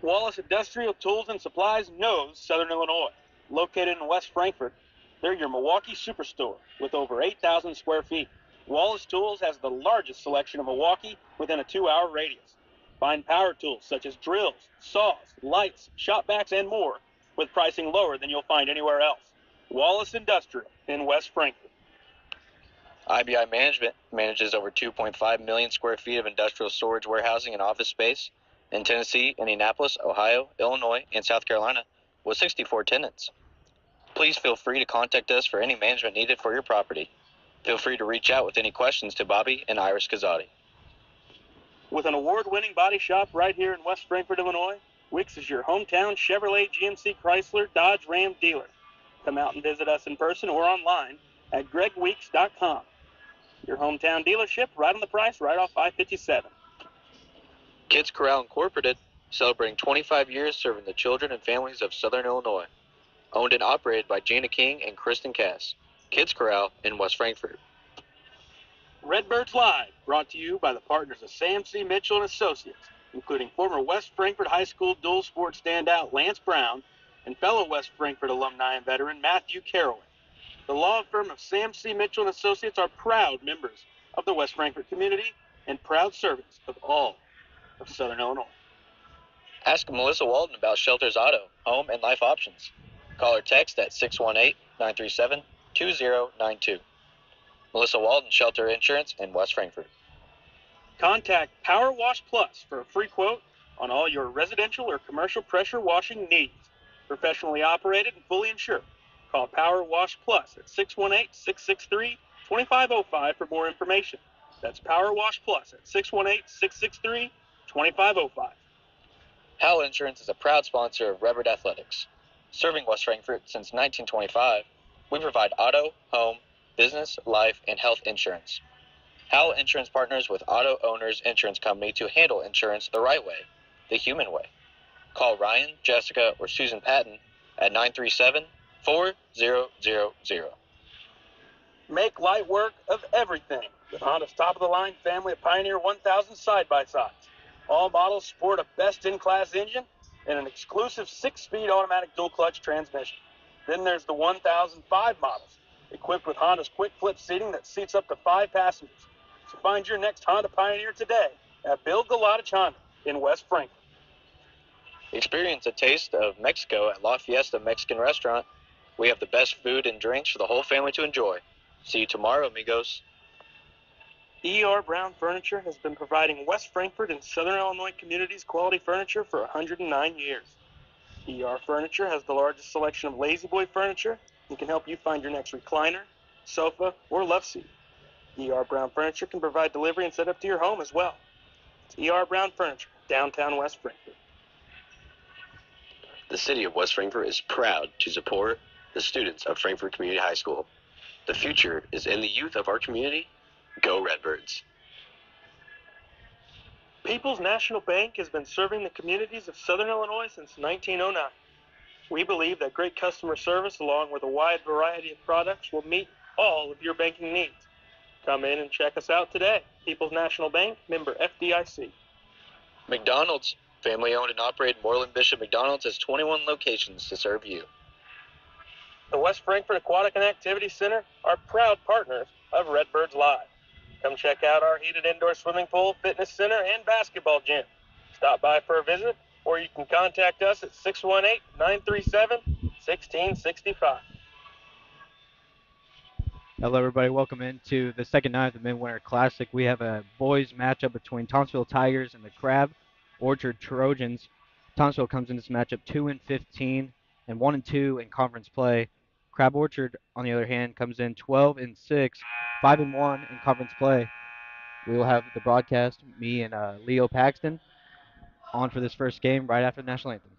Wallace Industrial Tools and Supplies knows Southern Illinois. Located in West Frankfort, they're your Milwaukee superstore with over 8,000 square feet. Wallace Tools has the largest selection of Milwaukee within a 2-hour radius. Find power tools such as drills, saws, lights, shop vacs, and more with pricing lower than you'll find anywhere else. Wallace Industrial in West Frankfort. IBI Management manages over 2.5 million square feet of industrial storage, warehousing, and office space in Tennessee, Indianapolis, Ohio, Illinois, and South Carolina with 64 tenants. Please feel free to contact us for any management needed for your property. Feel free to reach out with any questions to Bobby and Iris Kazadi. With an award-winning body shop right here in West Frankfort, Illinois, Wicks is your hometown Chevrolet, GMC, Chrysler, Dodge, Ram dealer. Come out and visit us in person or online at gregweeks.com. Your hometown dealership, right on the price, right off I-57. Kids Corral Incorporated, celebrating 25 years serving the children and families of Southern Illinois. Owned and operated by Gina King and Kristen Cass. Kids Corral in West Frankfort. Redbirds Live, brought to you by the partners of Sam C. Mitchell and Associates, including former West Frankfort High School dual sport standout Lance Brown and fellow West Frankfort alumni and veteran Matthew Carrollin. The law firm of Sam C. Mitchell and Associates are proud members of the West Frankfort community and proud servants of all of Southern Illinois. Ask Melissa Walden about Shelter's Auto, Home, and Life options. Call or text at 618-937-2092. Melissa Walden, Shelter Insurance in West Frankfort. Contact Power Wash Plus for a free quote on all your residential or commercial pressure washing needs. Professionally operated and fully insured. Call Power Wash Plus at 618-663-2505 for more information. That's Power Wash Plus at 618-663-2505. Howell Insurance is a proud sponsor of Redbird Athletics. Serving West Frankfort since 1925, we provide auto, home, business, life, and health insurance. Howell Insurance partners with Auto Owners Insurance Company to handle insurance the right way, the human way. Call Ryan, Jessica, or Susan Patton at 937-4000. Make light work of everything with Honda's top-of-the-line family of Pioneer 1000 side-by-sides. All models sport a best-in-class engine and an exclusive 6-speed automatic dual-clutch transmission. Then there's the 1005 models, equipped with Honda's quick-flip seating that seats up to 5 passengers. So find your next Honda Pioneer today at Bill Galatich Honda in West Frankfort. Experience a taste of Mexico at La Fiesta Mexican Restaurant. We have the best food and drinks for the whole family to enjoy. See you tomorrow, amigos. E.R. Brown Furniture has been providing West Frankfort and Southern Illinois communities quality furniture for 109 years. E.R. Furniture has the largest selection of La-Z-Boy furniture and can help you find your next recliner, sofa, or love seat. E.R. Brown Furniture can provide delivery and set up to your home as well. It's E.R. Brown Furniture, downtown West Frankfort. The city of West Frankfort is proud to support the students of Frankfort Community High School. The future is in the youth of our community. Go Redbirds. People's National Bank has been serving the communities of Southern Illinois since 1909. We believe that great customer service along with a wide variety of products will meet all of your banking needs. Come in and check us out today. People's National Bank, member FDIC. McDonald's, family-owned and operated Moreland Bishop McDonald's, has 21 locations to serve you. The West Frankfort Aquatic and Activity Center are proud partners of Redbirds Live. Come check out our heated indoor swimming pool, fitness center, and basketball gym. Stop by for a visit, or you can contact us at 618-937-1665. Hello, everybody. Welcome into the second night of the Midwinter Classic. We have a boys matchup between Thompsonville Tigers and the Crab Orchard Trojans. Thompsonville comes in this matchup 2-15 and 1-2 in conference play. Crab Orchard, on the other hand, comes in 12-6, 5-1 in conference play. We will have the broadcast, me and Leo Paxton, on for this first game right after the national anthem.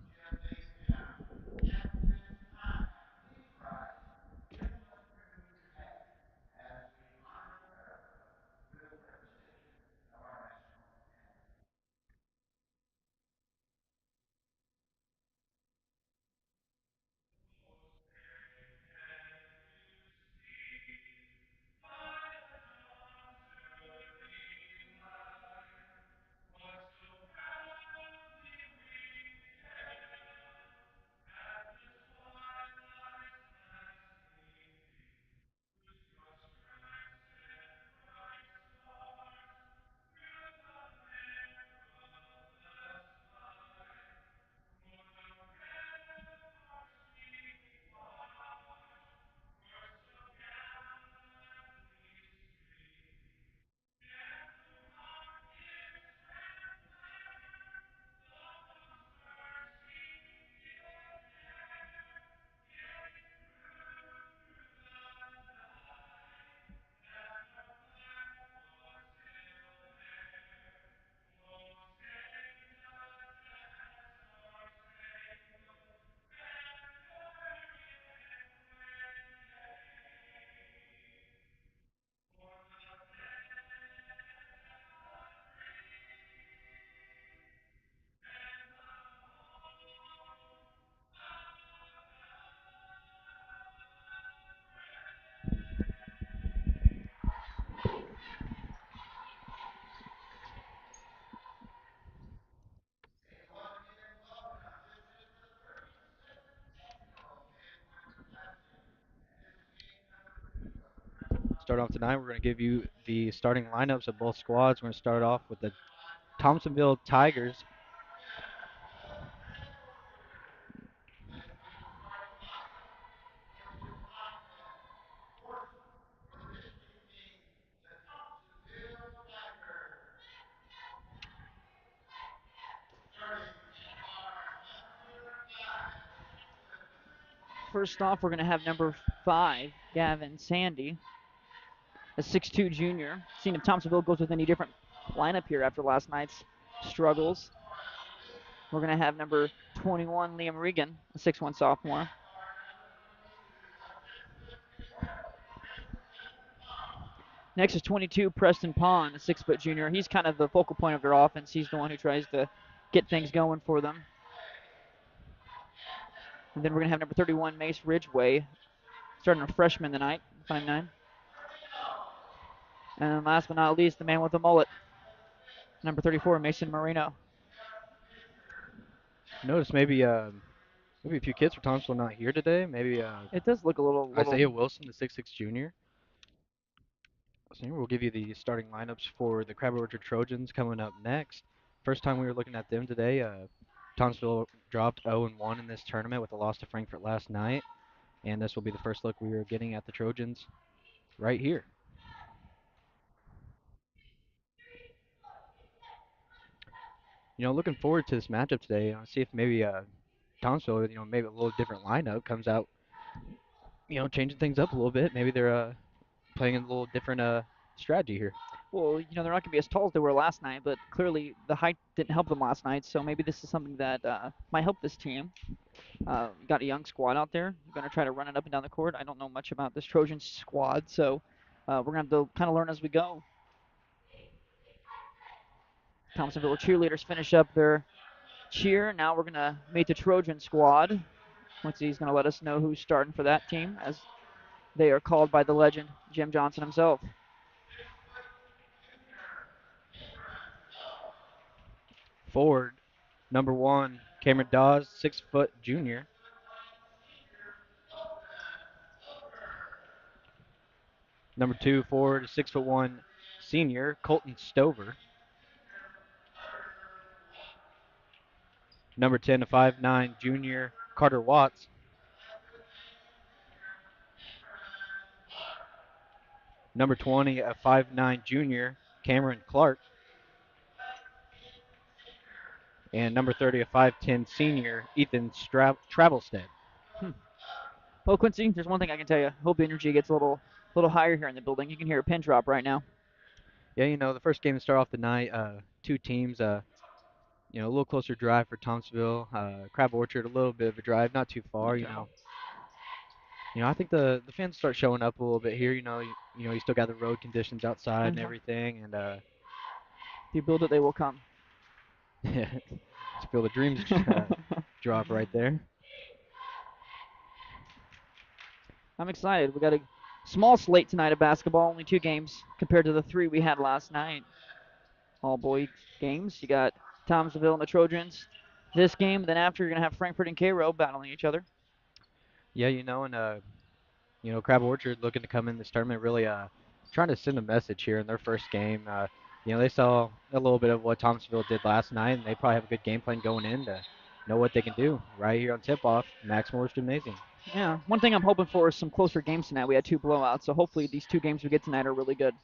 Start off tonight, we're going to give you the starting lineups of both squads. We're going to start off with the Thompsonville Tigers. First off, we're going to have number 5, Gavin Sandy, a 6'2 junior. Seeing if Thompsonville goes with any different lineup here after last night's struggles. We're going to have number 21, Liam Regan, a 6'1 sophomore. Next is 22, Preston Pond, a 6' junior. He's kind of the focal point of their offense. He's the one who tries to get things going for them. And then we're going to have number 31, Mace Ridgway, starting a freshman tonight, 5'9". And then last but not least, the man with the mullet, number 34, Mason Marino. Notice maybe a few kids from Thompsonville not here today. Maybe It does look a little Isaiah Wilson, the 6'6 junior. So here we'll give you the starting lineups for the Crab Orchard Trojans coming up next. First time we were looking at them today, Thompsonville dropped 0-1 in this tournament with a loss to Frankfort last night. And this will be the first look we are getting at the Trojans right here. Looking forward to this matchup today. See if maybe Thompsonville, maybe a little different lineup comes out, changing things up a little bit. Maybe they're playing a little different strategy here. Well, they're not going to be as tall as they were last night, but clearly the height didn't help them last night, so maybe this is something that might help this team. Got a young squad out there. We're going to try to run it up and down the court. I don't know much about this Trojan squad, so we're going to have to kind of learn as we go. Thompsonville cheerleaders finish up their cheer. Now we're going to meet the Trojan squad. Quincy's going to let us know who's starting for that team, as they are called by the legend, Jim Johnson himself. Forward, number 1, Cameron Dawes, 6' junior. Number 2, forward, 6'1" senior, Colton Stover. Number 10, a 5'9" junior, Carter Watts. Number 20, a 5'9" junior, Cameron Clark. And number 30, a 5'10" senior, Ethan Travelstead. Well, Quincy, there's one thing I can tell you. Hope the energy gets a little higher here in the building. You can hear a pin drop right now. Yeah, the first game to start off the night, two teams, a little closer drive for Thompsonville. Crab Orchard, a little bit of a drive, not too far, Okay. I think the fans start showing up a little bit here. You still got the road conditions outside and everything, and if you build it, they will come. Just feel the dreams drop right there. I'm excited. We got a small slate tonight of basketball, only 2 games compared to the 3 we had last night. All boy games. You got Thompsonville and the Trojans this game. Then after, you're going to have Frankfort and Cairo battling each other. Yeah, Crab Orchard looking to come in this tournament really trying to send a message here in their first game. They saw a little bit of what Thompsonville did last night, and they probably have a good game plan going in to know what they can do right here on tip-off, Max Morris Gymnasium. Yeah, one thing I'm hoping for is some closer games tonight. We had 2 blowouts, so hopefully these 2 games we get tonight are really good.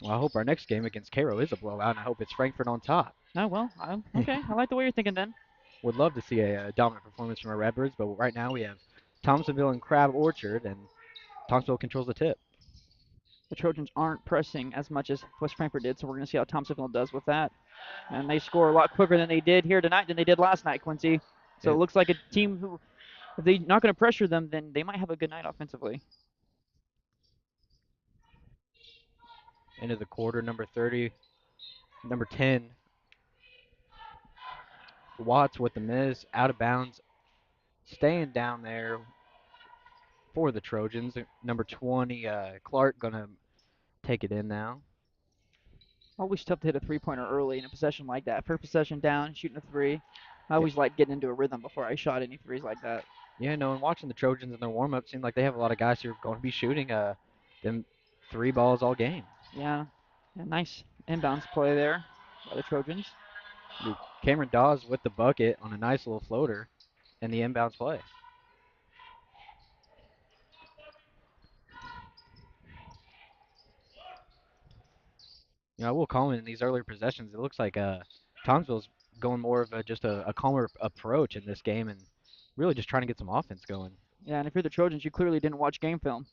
Well, I hope our next game against Cairo is a blowout, and I hope it's Frankfort on top. Oh, well, okay. I like the way you're thinking then. Would love to see a dominant performance from our Redbirds, but right now we have Thompsonville and Crab Orchard, and Thompsonville controls the tip. The Trojans aren't pressing as much as West Frankfort did, so we're going to see how Thompsonville does with that. And they score a lot quicker than they did here tonight than they did last night, Quincy. So it looks like a team who, if they're not going to pressure them, then they might have a good night offensively. End of the quarter, number 30, number 10, Watts with the miss, out of bounds, staying down there for the Trojans. Number 20, Clark, going to take it in now. Always tough to hit a 3-pointer early in a possession like that. First possession down, shooting a 3. I always like getting into a rhythm before I shot any 3s like that. Yeah, and watching the Trojans in their warm-up, seemed like they have a lot of guys who are going to be shooting. them 3 balls all game. Yeah, a nice inbounds play there by the Trojans. Cameron Dawes with the bucket on a nice little floater and the inbounds play. I will comment in these earlier possessions, it looks like Thompsonville's going more of just a calmer approach in this game and really just trying to get some offense going. Yeah, and if you're the Trojans, you clearly didn't watch game film.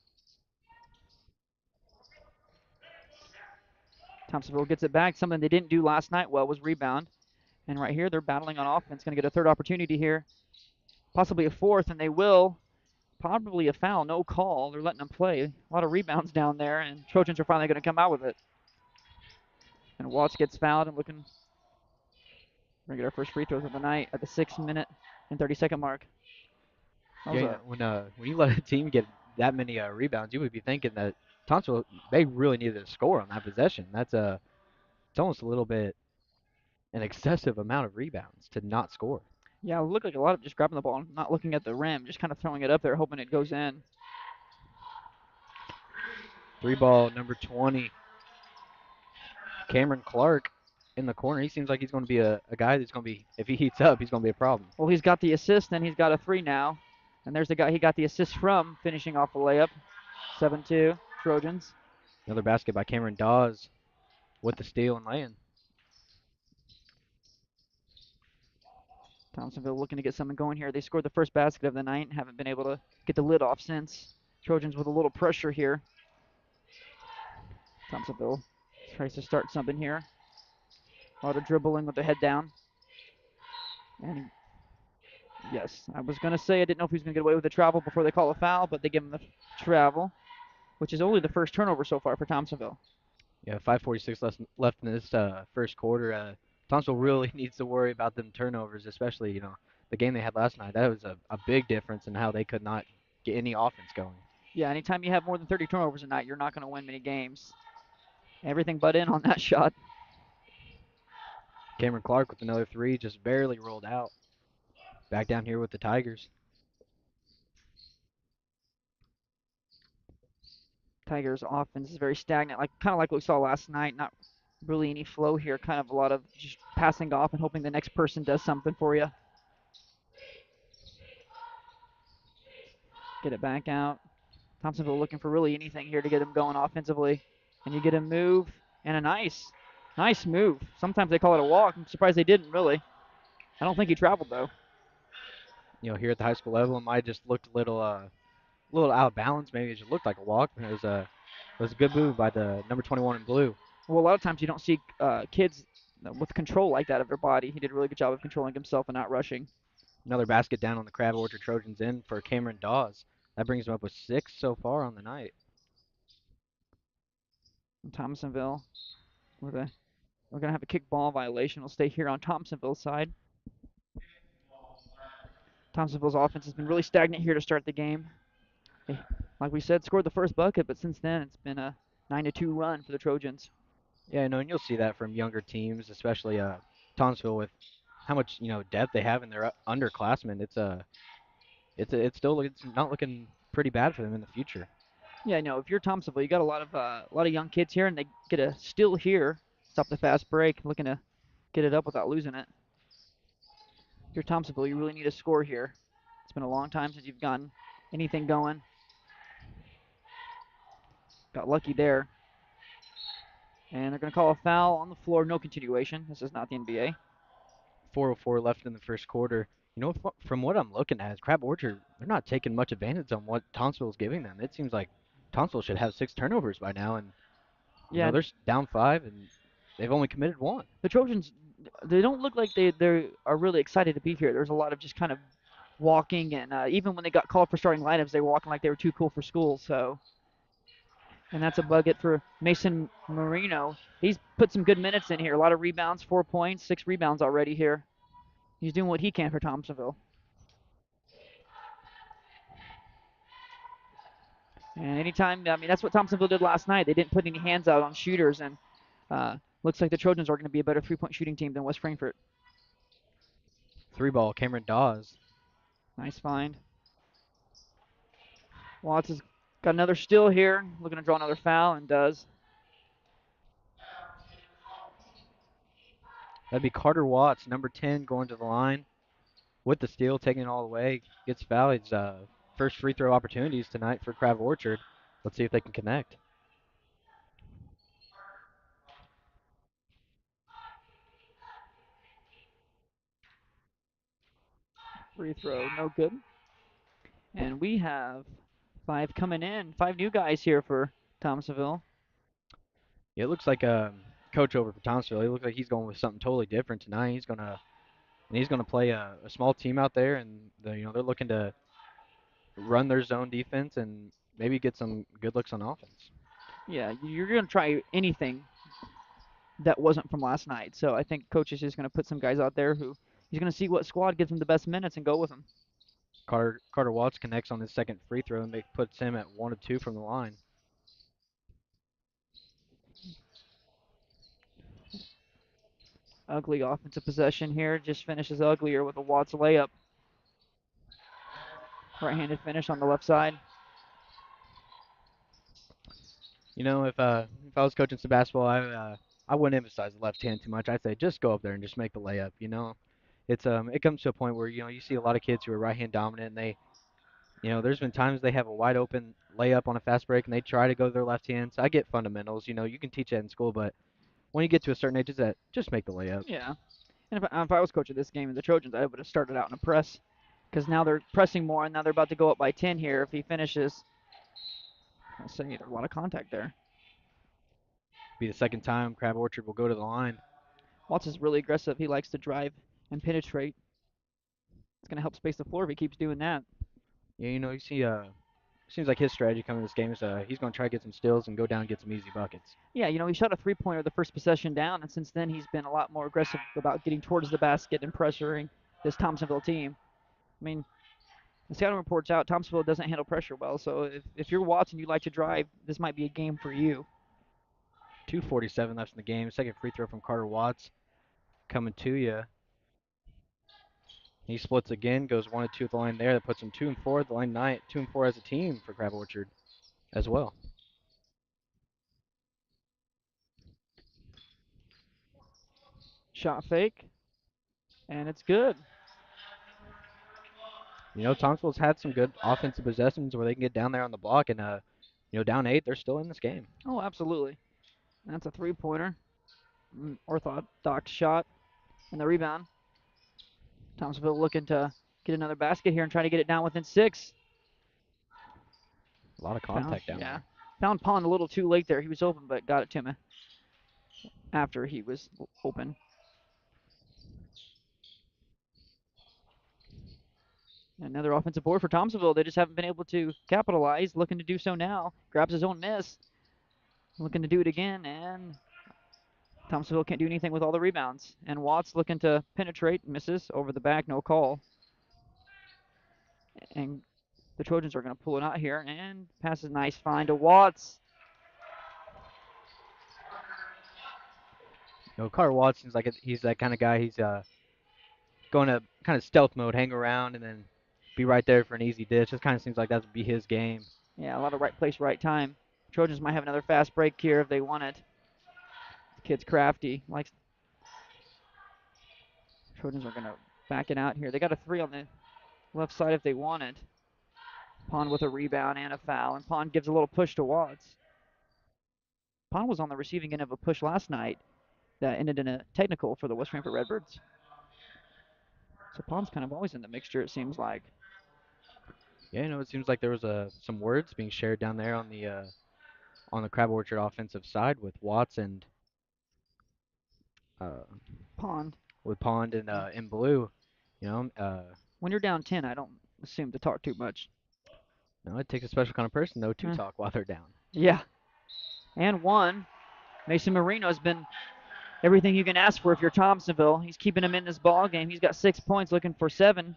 Thompsonville gets it back. Something they didn't do last night well was rebound. And right here, they're battling on offense. Going to get a third opportunity here. Possibly a fourth, and they will. Probably a foul, no call. They're letting them play. A lot of rebounds down there, and Trojans are finally going to come out with it. And Watts gets fouled and looking. We're going to get our first free throws of the night at the 6 minute and 30-second mark. Yeah, when you let a team get that many rebounds, you would be thinking that Thompsonville, they really needed to score on that possession. It's almost a little bit an excessive amount of rebounds to not score. Yeah, it looked like a lot of just grabbing the ball, not looking at the rim, just kind of throwing it up there, hoping it goes in. 3 ball, number 20, Cameron Clark in the corner. He seems like he's going to be a guy that's going to be, if he heats up, he's going to be a problem. Well, he's got the assist, and he's got a 3 now. And there's the guy he got the assist from, finishing off a layup. 7-2, Trojans. Another basket by Cameron Dawes with the steal and lay-in. Thompsonville looking to get something going here. They scored the first basket of the night and haven't been able to get the lid off since. Trojans with a little pressure here. Thompsonville tries to start something here. A lot of dribbling with the head down. And yes, I was going to say I didn't know if he was going to get away with the travel before they call a foul, but they give him the travel, which is only the first turnover so far for Thompsonville. Yeah, 5:46 left in this first quarter. Thompsonville really needs to worry about them turnovers, especially, the game they had last night. That was a big difference in how they could not get any offense going. Yeah, anytime you have more than 30 turnovers a night, you're not going to win many games. Everything but in on that shot. Cameron Clark with another 3, just barely rolled out. Back down here with the Tigers. Tigers' offense is very stagnant, kind of like what we saw last night. Not really any flow here. Kind of a lot of just passing off and hoping the next person does something for you. Get it back out. Thompsonville looking for really anything here to get him going offensively. And you get a move and a nice move. Sometimes they call it a walk. I'm surprised they didn't really. I don't think he traveled though. Here at the high school level, it might just looked a little out of balance. Maybe it just looked like a walk. It was a good move by the number 21 in blue. Well, a lot of times you don't see kids with control like that of their body. He did a really good job of controlling himself and not rushing. Another basket down on the Crab Orchard Trojans in for Cameron Dawes. That brings him up with 6 so far on the night. And Thompsonville, we're going to have a kick ball violation. We'll stay here on Thompsonville's side. Thompsonville's offense has been really stagnant here to start the game. They, like we said, scored the first bucket, but since then it's been a 9-2 run for the Trojans. Yeah, and you'll see that from younger teams, especially Thompsonville, with how much depth they have in their underclassmen. It's not looking pretty bad for them in the future. Yeah, if you're Thompsonville, you got a lot of young kids here, and they get a steal here, stop the fast break, looking to get it up without losing it. If you're Thompsonville, you really need a score here. It's been a long time since you've gotten anything going. Got lucky there. And they're going to call a foul on the floor, no continuation. This is not the NBA. 4:04 left in the first quarter. From what I'm looking at, Crab Orchard, they're not taking much advantage on what Thompsonville's giving them. It seems like Thompsonville should have 6 turnovers by now, and they're down 5, and they've only committed 1. The Trojans, they don't look like they are really excited to be here. There's a lot of just kind of walking, and even when they got called for starting lineups, they were walking like they were too cool for school. And that's a bucket for Mason Marino. He's put some good minutes in here. A lot of rebounds, 4 points, 6 rebounds already here. He's doing what he can for Thompsonville. And anytime, that's what Thompsonville did last night. They didn't put any hands out on shooters, and looks like the Trojans are going to be a better 3-point shooting team than West Frankfort. 3 ball, Cameron Dawes. Nice find. Watts is Got another steal here. Looking to draw another foul, and does. That'd be Carter Watts, number 10, going to the line with the steal, taking it all the way. Gets fouled. His first free throw opportunities tonight for Crab Orchard. Let's see if they can connect. Free throw, no good. And we have 5 coming in. 5 new guys here for Thompsonville. Yeah, it looks like coach over for Thompsonville. It looks like he's going with something totally different tonight. He's gonna play a small team out there, and they're looking to run their zone defense and maybe get some good looks on offense. Yeah, you're going to try anything that wasn't from last night. So I think coach is just going to put some guys out there who he's going to see what squad gives him the best minutes and go with them. Carter Watts connects on his second free throw and puts him at 1 of 2 from the line. Ugly offensive possession here. Just finishes uglier with a Watts layup. Right-handed finish on the left side. If I was coaching some basketball, I wouldn't emphasize the left hand too much. I'd say just go up there and just make the layup. It comes to a point where you see a lot of kids who are right hand dominant, and there's been times they have a wide open layup on a fast break and they try to go to their left hand. So I get fundamentals. You can teach that in school, but when you get to a certain age, it's that just make the layup. Yeah. And if I was coaching this game in the Trojans, I would have started out in a press because now they're pressing more and now they're about to go up by 10 here. If he finishes, I'll say a lot of contact there. Be the second time Crab Orchard will go to the line. Watts is really aggressive. He likes to drive and penetrate. It's going to help space the floor if he keeps doing that. Yeah, you see, seems like his strategy coming to this game is he's going to try to get some steals and go down and get some easy buckets. Yeah, he shot a three-pointer the first possession down, and since then he's been a lot more aggressive about getting towards the basket and pressuring this Thompsonville team. I mean, the scouting reports out, Thompsonville doesn't handle pressure well, so if you're Watts and you like to drive, this might be a game for you. 2:47 left in the game. Second free throw from Carter Watts coming to you. He splits again, goes 1 and 2 at the line there. That puts him 2 and 4 at the line tonight. 2 and 4 as a team for Crab Orchard as well. Shot fake, and it's good. Thompsonville's had some good offensive possessions where they can get down there on the block, and down 8, they're still in this game. Oh, absolutely. That's a three-pointer. Orthodox shot, and the rebound. Thompsonville looking to get another basket here and try to get it down within 6. A lot of contact down there. Found Pond a little too late there. He was open, but got it to me after he was open. Another offensive board for Thompsonville. They just haven't been able to capitalize. Looking to do so now. Grabs his own miss. Looking to do it again, and Thompsonville can't do anything with all the rebounds. And Watts looking to penetrate, misses over the back, no call. And the Trojans are going to pull it out here, and passes nice find to Watts. Carter Watts seems like he's that kind of guy. He's going to kind of stealth mode, hang around, and then be right there for an easy dish. It kind of seems like that would be his game. Yeah, a lot of right place, right time. Trojans might have another fast break here if they want it. The kid's crafty. Trojans are going to back it out here. They got a 3 on the left side if they want it. Pond with a rebound and a foul, and Pond gives a little push to Watts. Pond was on the receiving end of a push last night that ended in a technical for the West Frankfort Redbirds. So Pond's kind of always in the mixture, it seems like. Yeah, it seems like there was some words being shared down there on the Crab Orchard offensive side with Watts and Pond. With Pond and in blue. When you're down 10, I don't assume to talk too much. No, it takes a special kind of person, though, to talk while they're down. Yeah. And one. Mason Marino has been everything you can ask for if you're Thompsonville. He's keeping him in this ball game. He's got 6 points, looking for 7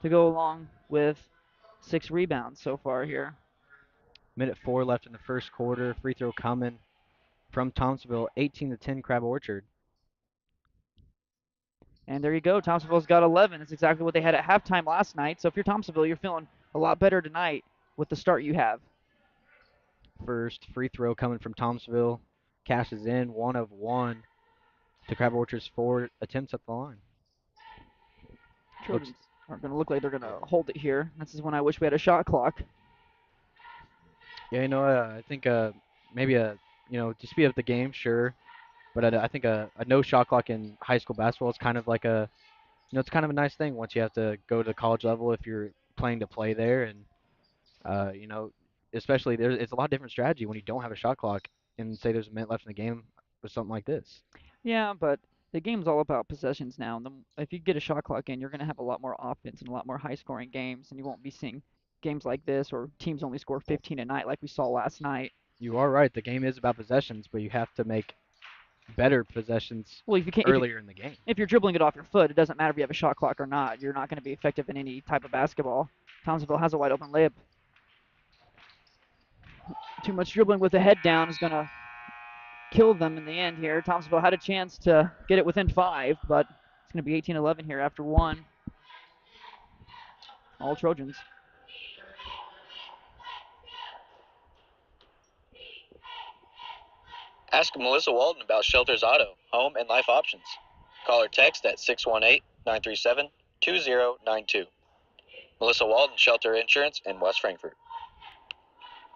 to go along with 6 rebounds so far here. Minute 4 left in the first quarter. Free throw coming from Thompsonville. 18-10 Crab Orchard. And there you go. Thompsonville's got 11. That's exactly what they had at halftime last night. So if you're Thompsonville, you're feeling a lot better tonight with the start you have. First free throw coming from Thompsonville. Cashes in, 1 of 1 to Crab Orchard's 4 attempts at the line. Trojans are going to look like they're going to hold it here. This is when I wish we had a shot clock. Yeah, I think maybe to speed up the game, sure. But I think a no shot clock in high school basketball is kind of like it's kind of a nice thing once you have to go to the college level if you're playing to play there. And, especially it's a lot different strategy when you don't have a shot clock and say there's a minute left in the game or something like this. Yeah, but the game's all about possessions now. And if you get a shot clock in, you're going to have a lot more offense and a lot more high-scoring games, and you won't be seeing games like this or teams only score 15 a night like we saw last night. You are right. The game is about possessions, but you have to make better possessions Well, earlier in the game. If you're dribbling it off your foot, it doesn't matter if you have a shot clock or not. You're not going to be effective in any type of basketball. Thompsonville has a wide open layup. Too much dribbling with the head down is going to kill them in the end here. Thompsonville had a chance to get it within 5, but it's going to be 18-11 here after 1. All Trojans. Ask Melissa Walden about Shelter's Auto, Home, and Life options. Call or text at 618-937-2092. Melissa Walden, Shelter Insurance in West Frankfort.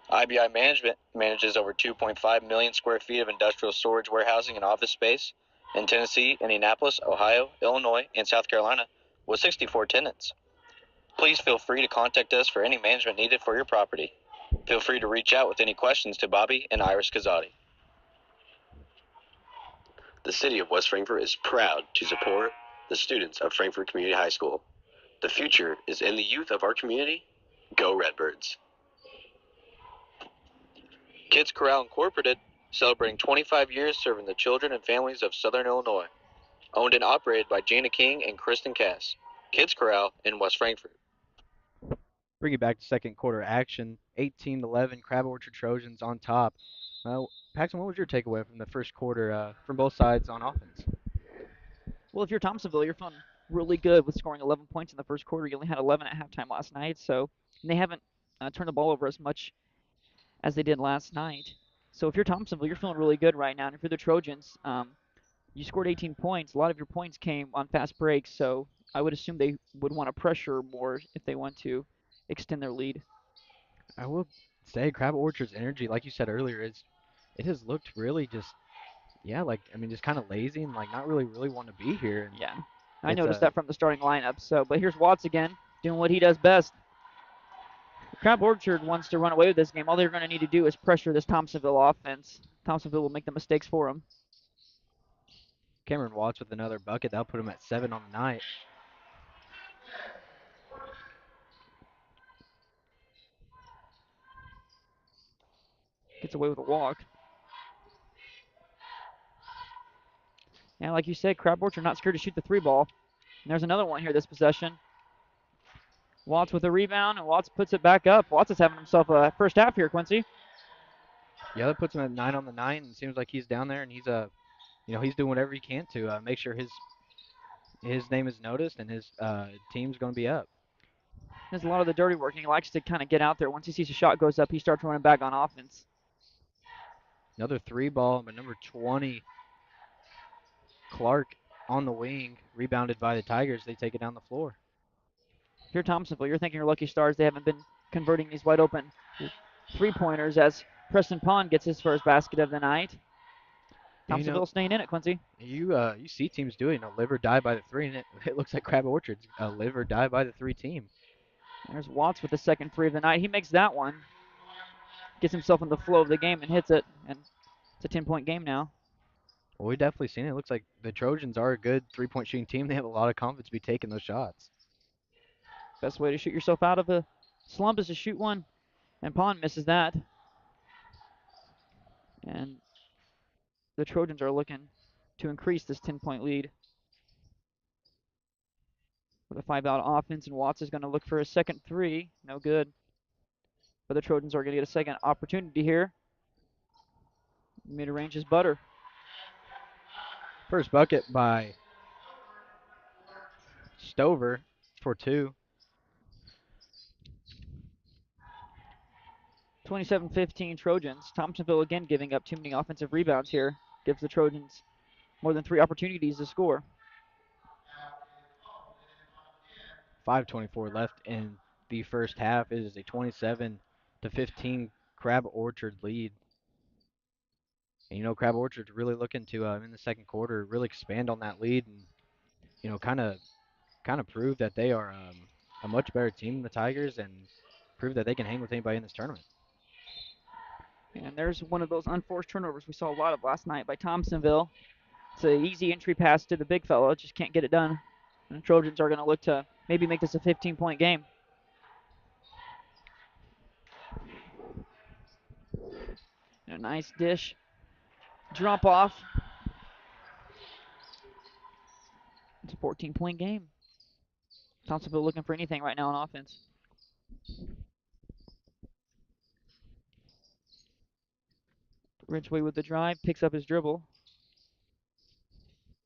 IBI Management manages over 2.5 million square feet of industrial storage, warehousing, and office space in Tennessee, Indianapolis, Ohio, Illinois, and South Carolina with 64 tenants. Please feel free to contact us for any management needed for your property. Feel free to reach out with any questions to Bobby and Iris Kazadi. The city of West Frankfort is proud to support the students of Frankfort Community High School. The future is in the youth of our community. Go Redbirds. Kids Corral Incorporated, celebrating 25 years serving the children and families of Southern Illinois. Owned and operated by Jana King and Kristen Cass. Kids Corral in West Frankfort. Bring it back to second quarter action. 18-11, Crab Orchard Trojans on top. Paxton, what was your takeaway from the first quarter from both sides on offense? Well, if you're Thompsonville, you're feeling really good with scoring 11 points in the first quarter. You only had 11 at halftime last night, so they haven't turned the ball over as much as they did last night. So if you're Thompsonville, you're feeling really good right now. And if you're the Trojans, you scored 18 points. A lot of your points came on fast breaks, so I would assume they would want to pressure more if they want to extend their lead. I will say Crab Orchard's energy, like you said earlier, it has looked really just kind of lazy and like not really want to be here. Yeah, I noticed that from the starting lineup. But here's Watts again, doing what he does best. Crab Orchard wants to run away with this game. All they're going to need to do is pressure this Thompsonville offense. Thompsonville will make the mistakes for them. Cameron Watts with another bucket. That'll put him at 7 on the night. Gets away with a walk. And like you said, Crab Orchard not scared to shoot the 3-ball. And there's another one here this possession. Watts with a rebound, and Watts puts it back up. Watts is having himself a first half here, Quincy. Yeah, that puts him at 9 on the night, and it seems like he's down there, and he's he's doing whatever he can to make sure his name is noticed and his team's going to be up. There's a lot of the dirty work, and he likes to kind of get out there. Once he sees a shot goes up, he starts running back on offense. Another 3-ball, but number 20, Clark on the wing, rebounded by the Tigers. They take it down the floor. If you're Thompsonville, you're thinking your lucky stars. They haven't been converting these wide open 3-pointers as Preston Pond gets his first basket of the night. Thompsonville staying in it, Quincy. You see teams doing live or die by the 3, and it looks like Crab Orchard's a live or die by the 3 team. There's Watts with the second 3 of the night. He makes that one. Gets himself in the flow of the game and hits it, and it's a 10-point game now. Well, we've definitely seen it. It looks like the Trojans are a good 3-point shooting team. They have a lot of confidence to be taking those shots. Best way to shoot yourself out of a slump is to shoot one, and Pond misses that. And the Trojans are looking to increase this 10-point lead. With a 5-out offense, and Watts is going to look for a second 3. No good. But the Trojans are going to get a second opportunity here. Mid-range is butter. First bucket by Stover for 2. 27-15 Trojans. Thompsonville again giving up too many offensive rebounds here. Gives the Trojans more than 3 opportunities to score. 5:24 left in the first half. It is a 27-15 Crab Orchard lead. And Crab Orchard's really looking to in the second quarter really expand on that lead and kind of prove that they are a much better team than the Tigers and prove that they can hang with anybody in this tournament. And there's one of those unforced turnovers we saw a lot of last night by Thompsonville. It's an easy entry pass to the big fella, just can't get it done. And the Trojans are going to look to maybe make this a 15-point game. And a nice dish. Drop off. It's a 14-point game. Thompsonville looking for anything right now on offense. Ridgway with the drive, picks up his dribble.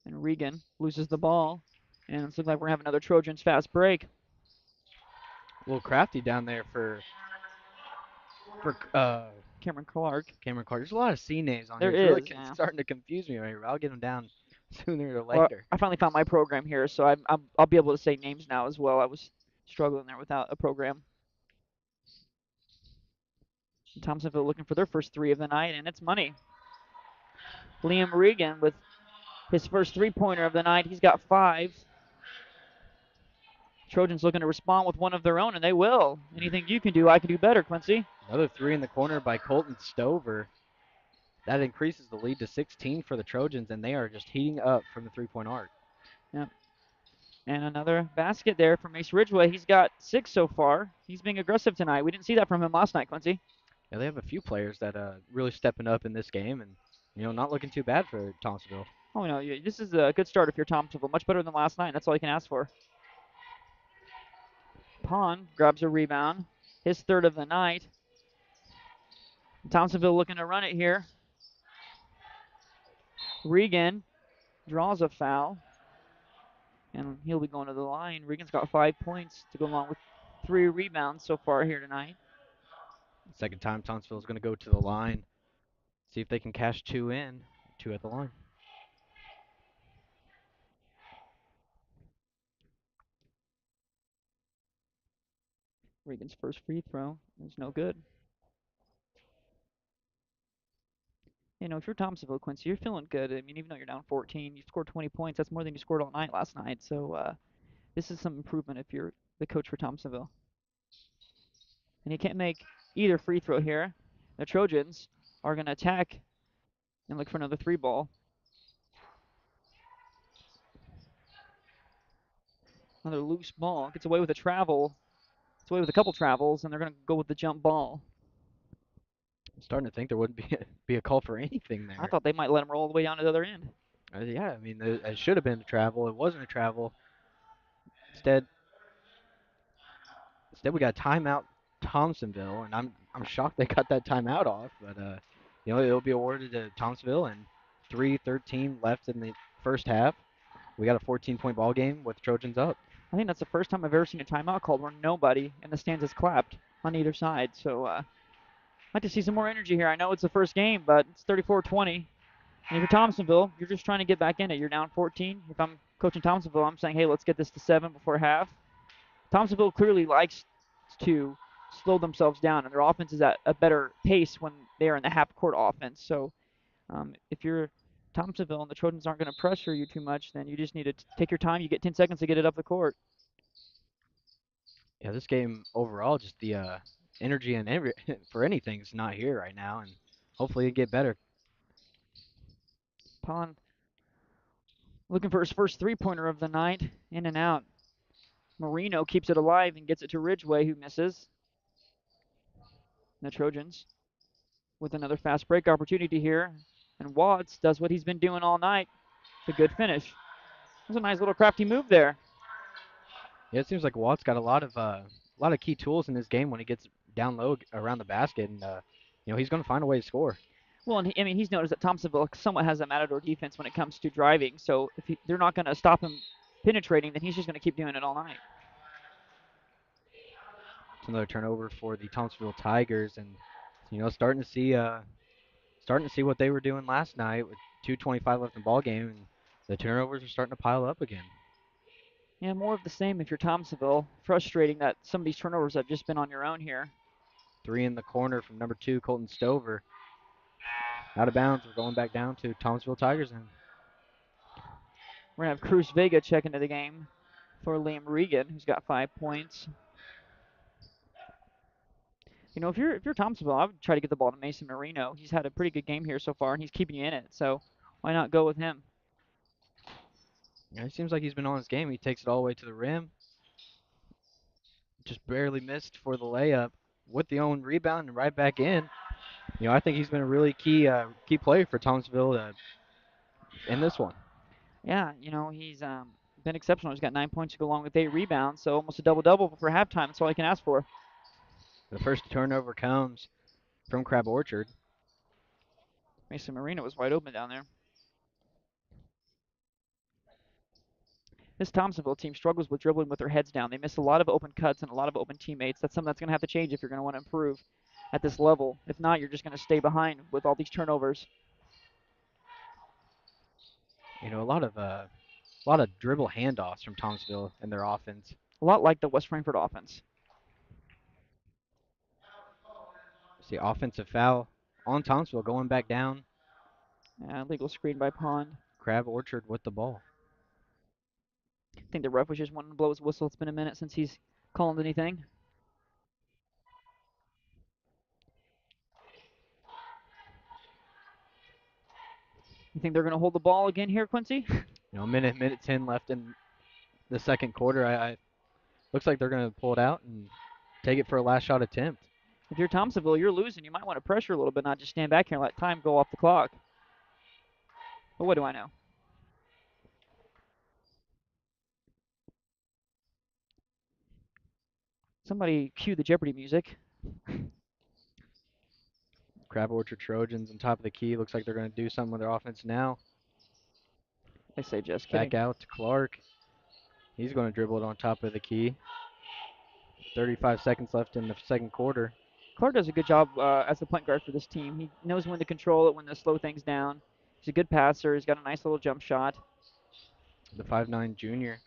And Regan loses the ball. And it looks like we're having another Trojans fast break. A little crafty down there for Cameron Clark. There's a lot of C names on there here. It's is, really yeah. starting to confuse me right here. I'll get them down sooner or Well, later. I finally found my program here, so I'll be able to say names now as well. I was struggling there without a program. Thompsonville looking for their first 3 of the night, and it's money. Liam Regan with his first 3-pointer of the night. He's got 5. Trojans looking to respond with one of their own, and they will. Anything you can do, I can do better, Quincy. Another 3 in the corner by Colton Stover. That increases the lead to 16 for the Trojans, and they are just heating up from the 3-point arc. Yep. And another basket there for Mace Ridgway. He's got 6 so far. He's being aggressive tonight. We didn't see that from him last night, Quincy. Yeah, they have a few players that really stepping up in this game, and not looking too bad for Thompsonville. Oh no, this is a good start if you're Thompsonville. Much better than last night. That's all you can ask for. Pond grabs a rebound. His 3rd of the night. Thompsonville looking to run it here. Regan draws a foul. And he'll be going to the line. Regan's got 5 points to go along with 3 rebounds so far here tonight. Second time Thompsonville's going to go to the line. See if they can cash 2 in. 2 at the line. Regan's first free throw is no good. If you're Thompsonville, Quincy, you're feeling good. I mean, even though you're down 14, you scored 20 points. That's more than you scored all night last night. So this is some improvement if you're the coach for Thompsonville. And you can't make either free throw here. The Trojans are going to attack and look for another 3 ball. Another loose ball. Gets away with a travel. Gets away with a couple travels, and they're going to go with the jump ball. I'm starting to think there wouldn't be a call for anything there. I thought they might let him roll all the way down to the other end. Yeah, I mean, it should have been a travel. It wasn't a travel. Instead, we got timeout Thompsonville, and I'm shocked they got that timeout off. But it'll be awarded to Thompsonville, and 3:13 left in the first half. We got a 14-point ball game with Trojans up. I think that's the first time I've ever seen a timeout called where nobody in the stands has clapped on either side. So I'd like to see some more energy here. I know it's the first game, but it's 34-20. And if you're Thompsonville, you're just trying to get back in it. You're down 14. If I'm coaching Thompsonville, I'm saying, hey, let's get this to 7 before half. Thompsonville clearly likes to slow themselves down, and their offense is at a better pace when they are in the half-court offense. So if you're Thompsonville and the Trojans aren't going to pressure you too much, then you just need to take your time. You get 10 seconds to get it up the court. Yeah, this game overall, just the energy and for anything is not here right now, and hopefully it get better. Pond looking for his first 3-pointer of the night, in and out. Marino keeps it alive and gets it to Ridgway, who misses. The Trojans with another fast break opportunity here, and Watts does what he's been doing all night. It's a good finish. That was a nice little crafty move there. Yeah, it seems like Watts got a lot of key tools in this game when he gets down low around the basket, and he's going to find a way to score. Well, and he's noticed that Thompsonville somewhat has a matador defense when it comes to driving, so if they're not going to stop him penetrating, then he's just going to keep doing it all night. It's another turnover for the Thompsonville Tigers, and Starting to see what they were doing last night with 2:25 left in the ball game, and the turnovers are starting to pile up again. Yeah, more of the same if you're Thompsonville. Frustrating that some of these turnovers have just been on your own here. 3 in the corner from number 2, Colton Stover. Out of bounds. We're going back down to Thompsonville Tigers then. We're going to have Cruz Vega check into the game for Liam Regan, who's got 5 points. If you're Thompsonville, I would try to get the ball to Mason Marino. He's had a pretty good game here so far, and he's keeping you in it. So why not go with him? Yeah, it seems like he's been on his game. He takes it all the way to the rim. Just barely missed for the layup with the own rebound and right back in. I think he's been a really key player for Thompsonville in this one. Yeah, he's been exceptional. He's got 9 points to go along with 8 rebounds, so almost a double-double for halftime. That's all I can ask for. The first turnover comes from Crab Orchard. Mason Marino was wide open down there. This Thompsonville team struggles with dribbling with their heads down. They miss a lot of open cuts and a lot of open teammates. That's something that's going to have to change if you're going to want to improve at this level. If not, you're just going to stay behind with all these turnovers. A lot of dribble handoffs from Thompsonville in their offense. A lot like the West Frankfort offense. See, offensive foul on Thompsonville going back down. Legal screen by Pond. Crab Orchard with the ball. I think the ref was just wanting to blow his whistle. It's been a minute since he's called anything. You think they're going to hold the ball again here, Quincy? Minute 10 left in the second quarter. I looks like they're going to pull it out and take it for a last shot attempt. If you're Thompsonville, you're losing. You might want to pressure a little bit, not just stand back here and let time go off the clock. But what do I know? Somebody cue the Jeopardy music. Crab Orchard Trojans on top of the key. Looks like they're going to do something with their offense now. I say just kidding. Back out to Clark. He's going to dribble it on top of the key. 35 seconds left in the second quarter. Clark does a good job as the point guard for this team. He knows when to control it, when to slow things down. He's a good passer. He's got a nice little jump shot. The 5'9" junior.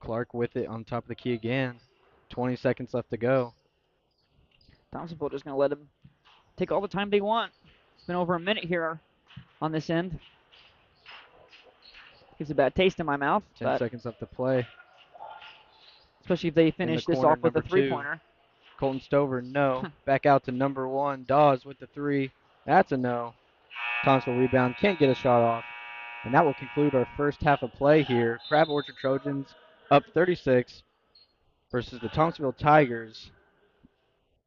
Clark with it on top of the key again. 20 seconds left to go. Thompsonville just going to let him take all the time they want. It's been over a minute here on this end. Gives a bad taste in my mouth. 10 seconds left to play. Especially if they finish this off with a three-pointer. Colton Stover, no. Back out to number 1. Dawes with the 3. That's a no. Thompsonville rebound. Can't get a shot off. And that will conclude our first half of play here. Crab Orchard Trojans up 36 versus the Thompsonville Tigers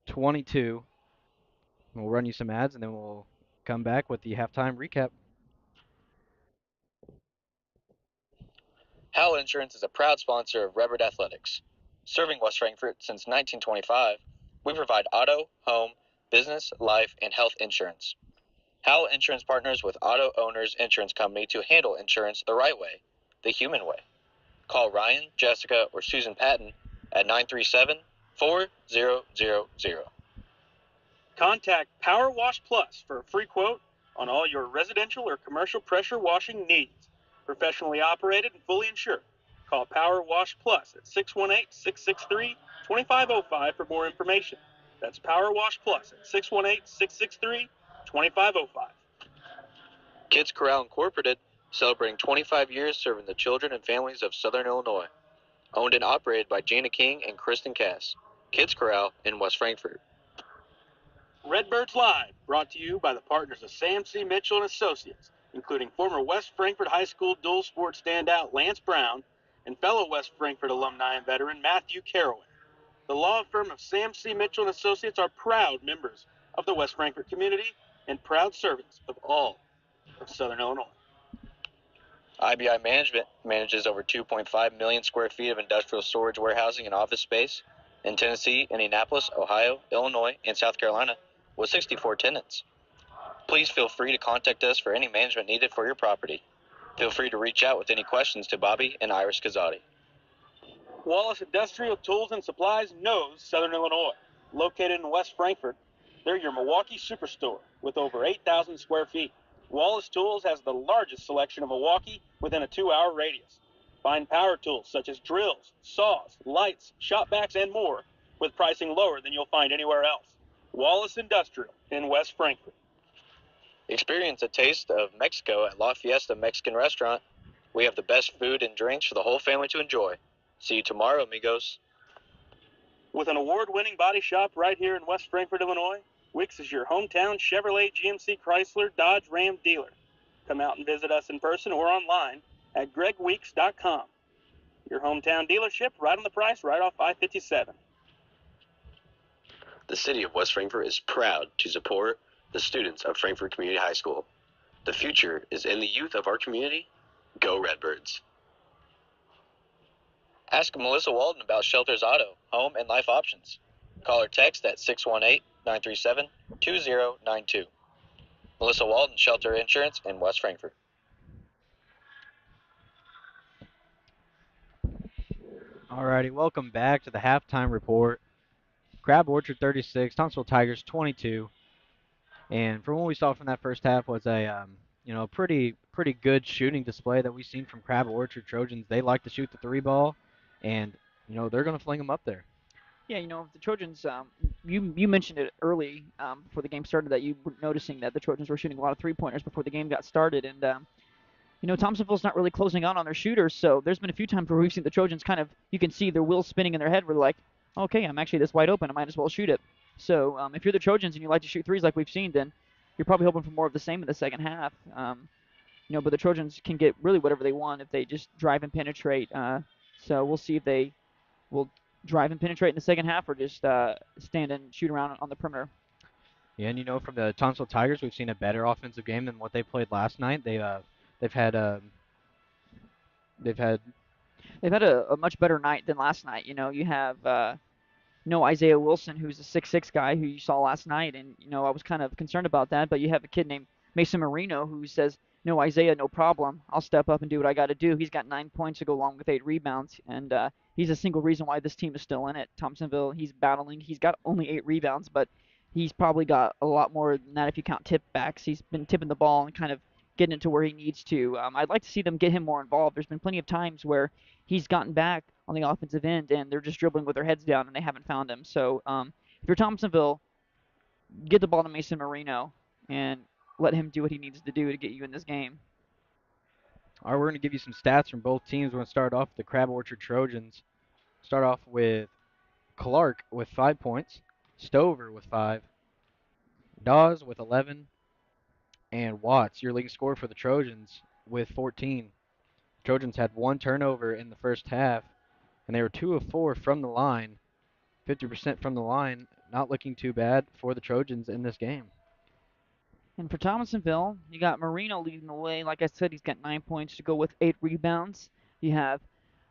22. We'll run you some ads and then we'll come back with the halftime recap. Howell Insurance is a proud sponsor of Redbird Athletics. Serving West Frankfort since 1925, we provide auto, home, business, life, and health insurance. Howell Insurance partners with Auto Owners Insurance Company to handle insurance the right way, the human way. Call Ryan, Jessica, or Susan Patton at 937-4000. Contact Power Wash Plus for a free quote on all your residential or commercial pressure washing needs. Professionally operated and fully insured. Call Power Wash Plus at 618-663-2505 for more information. That's Power Wash Plus at 618-663-2505. Kids Corral Incorporated, celebrating 25 years serving the children and families of Southern Illinois. Owned and operated by Jana King and Kristen Cass. Kids Corral in West Frankfort. Redbirds Live, brought to you by the partners of Sam C. Mitchell and Associates, including former West Frankfort High School dual sport standout Lance Brown and fellow West Frankfort alumni and veteran Matthew Carrowan. The law firm of Sam C. Mitchell and Associates are proud members of the West Frankfort community and proud servants of all of Southern Illinois. IBI Management manages over 2.5 million square feet of industrial storage, warehousing, and office space in Tennessee, Indianapolis, Ohio, Illinois, and South Carolina with 64 tenants. Please feel free to contact us for any management needed for your property. Feel free to reach out with any questions to Bobby and Iris Kazadi. Wallace Industrial Tools and Supplies knows Southern Illinois. Located in West Frankfort, They're your Milwaukee superstore with over 8,000 square feet. Wallace Tools has the largest selection of Milwaukee within a 2-hour radius. Find power tools such as drills, saws, lights, shop vacs, and more with pricing lower than you'll find anywhere else. Wallace Industrial in West Frankfort. Experience a taste of Mexico at La Fiesta Mexican Restaurant. We have the best food and drinks for the whole family to enjoy. See you tomorrow, amigos. With an award-winning body shop right here in West Frankfort, Illinois, Wicks is your hometown Chevrolet, GMC, Chrysler, Dodge, Ram dealer. Come out and visit us in person or online at gregweeks.com. Your hometown dealership right on the price, right off I-57. The city of West Frankfort is proud to support the students of Frankfort Community High School. The future is in the youth of our community. Go Redbirds. Ask Melissa Walden about Shelter's Auto, Home, and Life options. Call or text at 618-937-2092. Melissa Walden, Shelter Insurance in West Frankfort. Alrighty, welcome back to the halftime report. Crab Orchard 36, Thompsonville Tigers 22. And from what we saw from that first half was a pretty good shooting display that we've seen from Crab Orchard Trojans. They like to shoot the three ball, and they're going to fling them up there. Yeah, the Trojans, you mentioned it early before the game started that you were noticing that the Trojans were shooting a lot of three-pointers before the game got started. And, Thompsonville's not really closing out on their shooters, so there's been a few times where we've seen the Trojans kind of, you can see their wheels spinning in their head where they're like, okay, I'm actually this wide open, I might as well shoot it. So if you're the Trojans and you like to shoot threes like we've seen, then you're probably hoping for more of the same in the second half. But the Trojans can get really whatever they want if they just drive and penetrate. So we'll see if they will drive and penetrate in the second half or just stand and shoot around on the perimeter. Yeah, and from the Thompsonville Tigers, we've seen a better offensive game than what they played last night. They've had a much better night than last night. You have Isaiah Wilson, who's a 6'6" guy who you saw last night, and I was kind of concerned about that. But you have a kid named Mason Marino who says, "No, Isaiah, no problem. I'll step up and do what I got to do." He's got 9 points to go along with 8 rebounds, and he's a single reason why this team is still in it. Thompsonville, he's battling. He's got only 8 rebounds, but he's probably got a lot more than that if you count tip backs. He's been tipping the ball and kind of getting it to where he needs to. I'd like to see them get him more involved. There's been plenty of times where he's gotten back on the offensive end and they're just dribbling with their heads down and they haven't found him. So if you're Thompsonville, get the ball to Mason Marino and let him do what he needs to do to get you in this game. All right, we're going to give you some stats from both teams. We're going to start off with the Crab Orchard Trojans. Start off with Clark with 5 points, Stover with 5, Dawes with 11, and Watts, your leading scorer for the Trojans, with 14. Trojans had 1 turnover in the first half, and they were 2 of 4 from the line, 50% from the line. Not looking too bad for the Trojans in this game. And for Thompsonville, you got Marino leading the way. Like I said, he's got 9 points to go with 8 rebounds. You have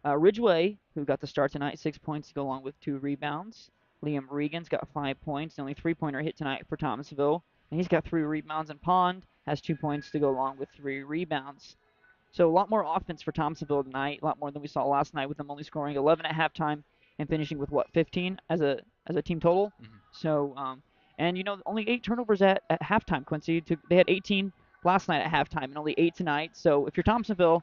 Ridgeway, who got the start tonight, 6 points to go along with 2 rebounds. Liam Regan's got 5 points, the only 3-pointer hit tonight for Thompsonville. And he's got 3 rebounds, and Pond has 2 points to go along with 3 rebounds. So a lot more offense for Thompsonville tonight, a lot more than we saw last night with them only scoring 11 at halftime and finishing with, 15 as a team total? Mm-hmm. So, only 8 turnovers at halftime, Quincy. They had 18 last night at halftime and only 8 tonight. So if you're Thompsonville,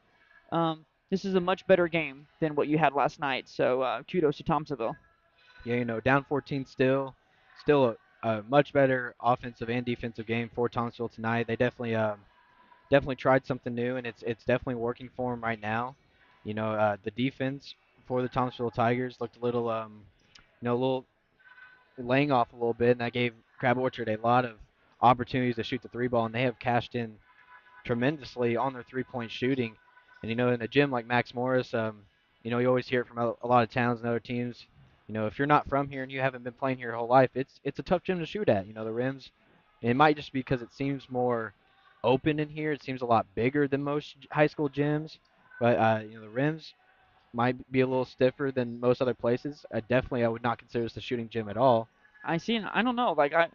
this is a much better game than what you had last night. So kudos to Thompsonville. Yeah, down 14 still a much better offensive and defensive game for Thompsonville tonight. They definitely tried something new, and it's definitely working for them right now. The defense for the Thompsonville Tigers looked a little laying off a little bit, and that gave Crab Orchard a lot of opportunities to shoot the 3 ball, and they have cashed in tremendously on their 3-point shooting. And in a gym like Max Morris, you always hear it from a lot of towns and other teams. If you're not from here and you haven't been playing here your whole life, it's a tough gym to shoot at. The rims, and it might just be because it seems more open in here. It seems a lot bigger than most high school gyms, but the rims might be a little stiffer than most other places. I would not consider this a shooting gym at all. I don't know. A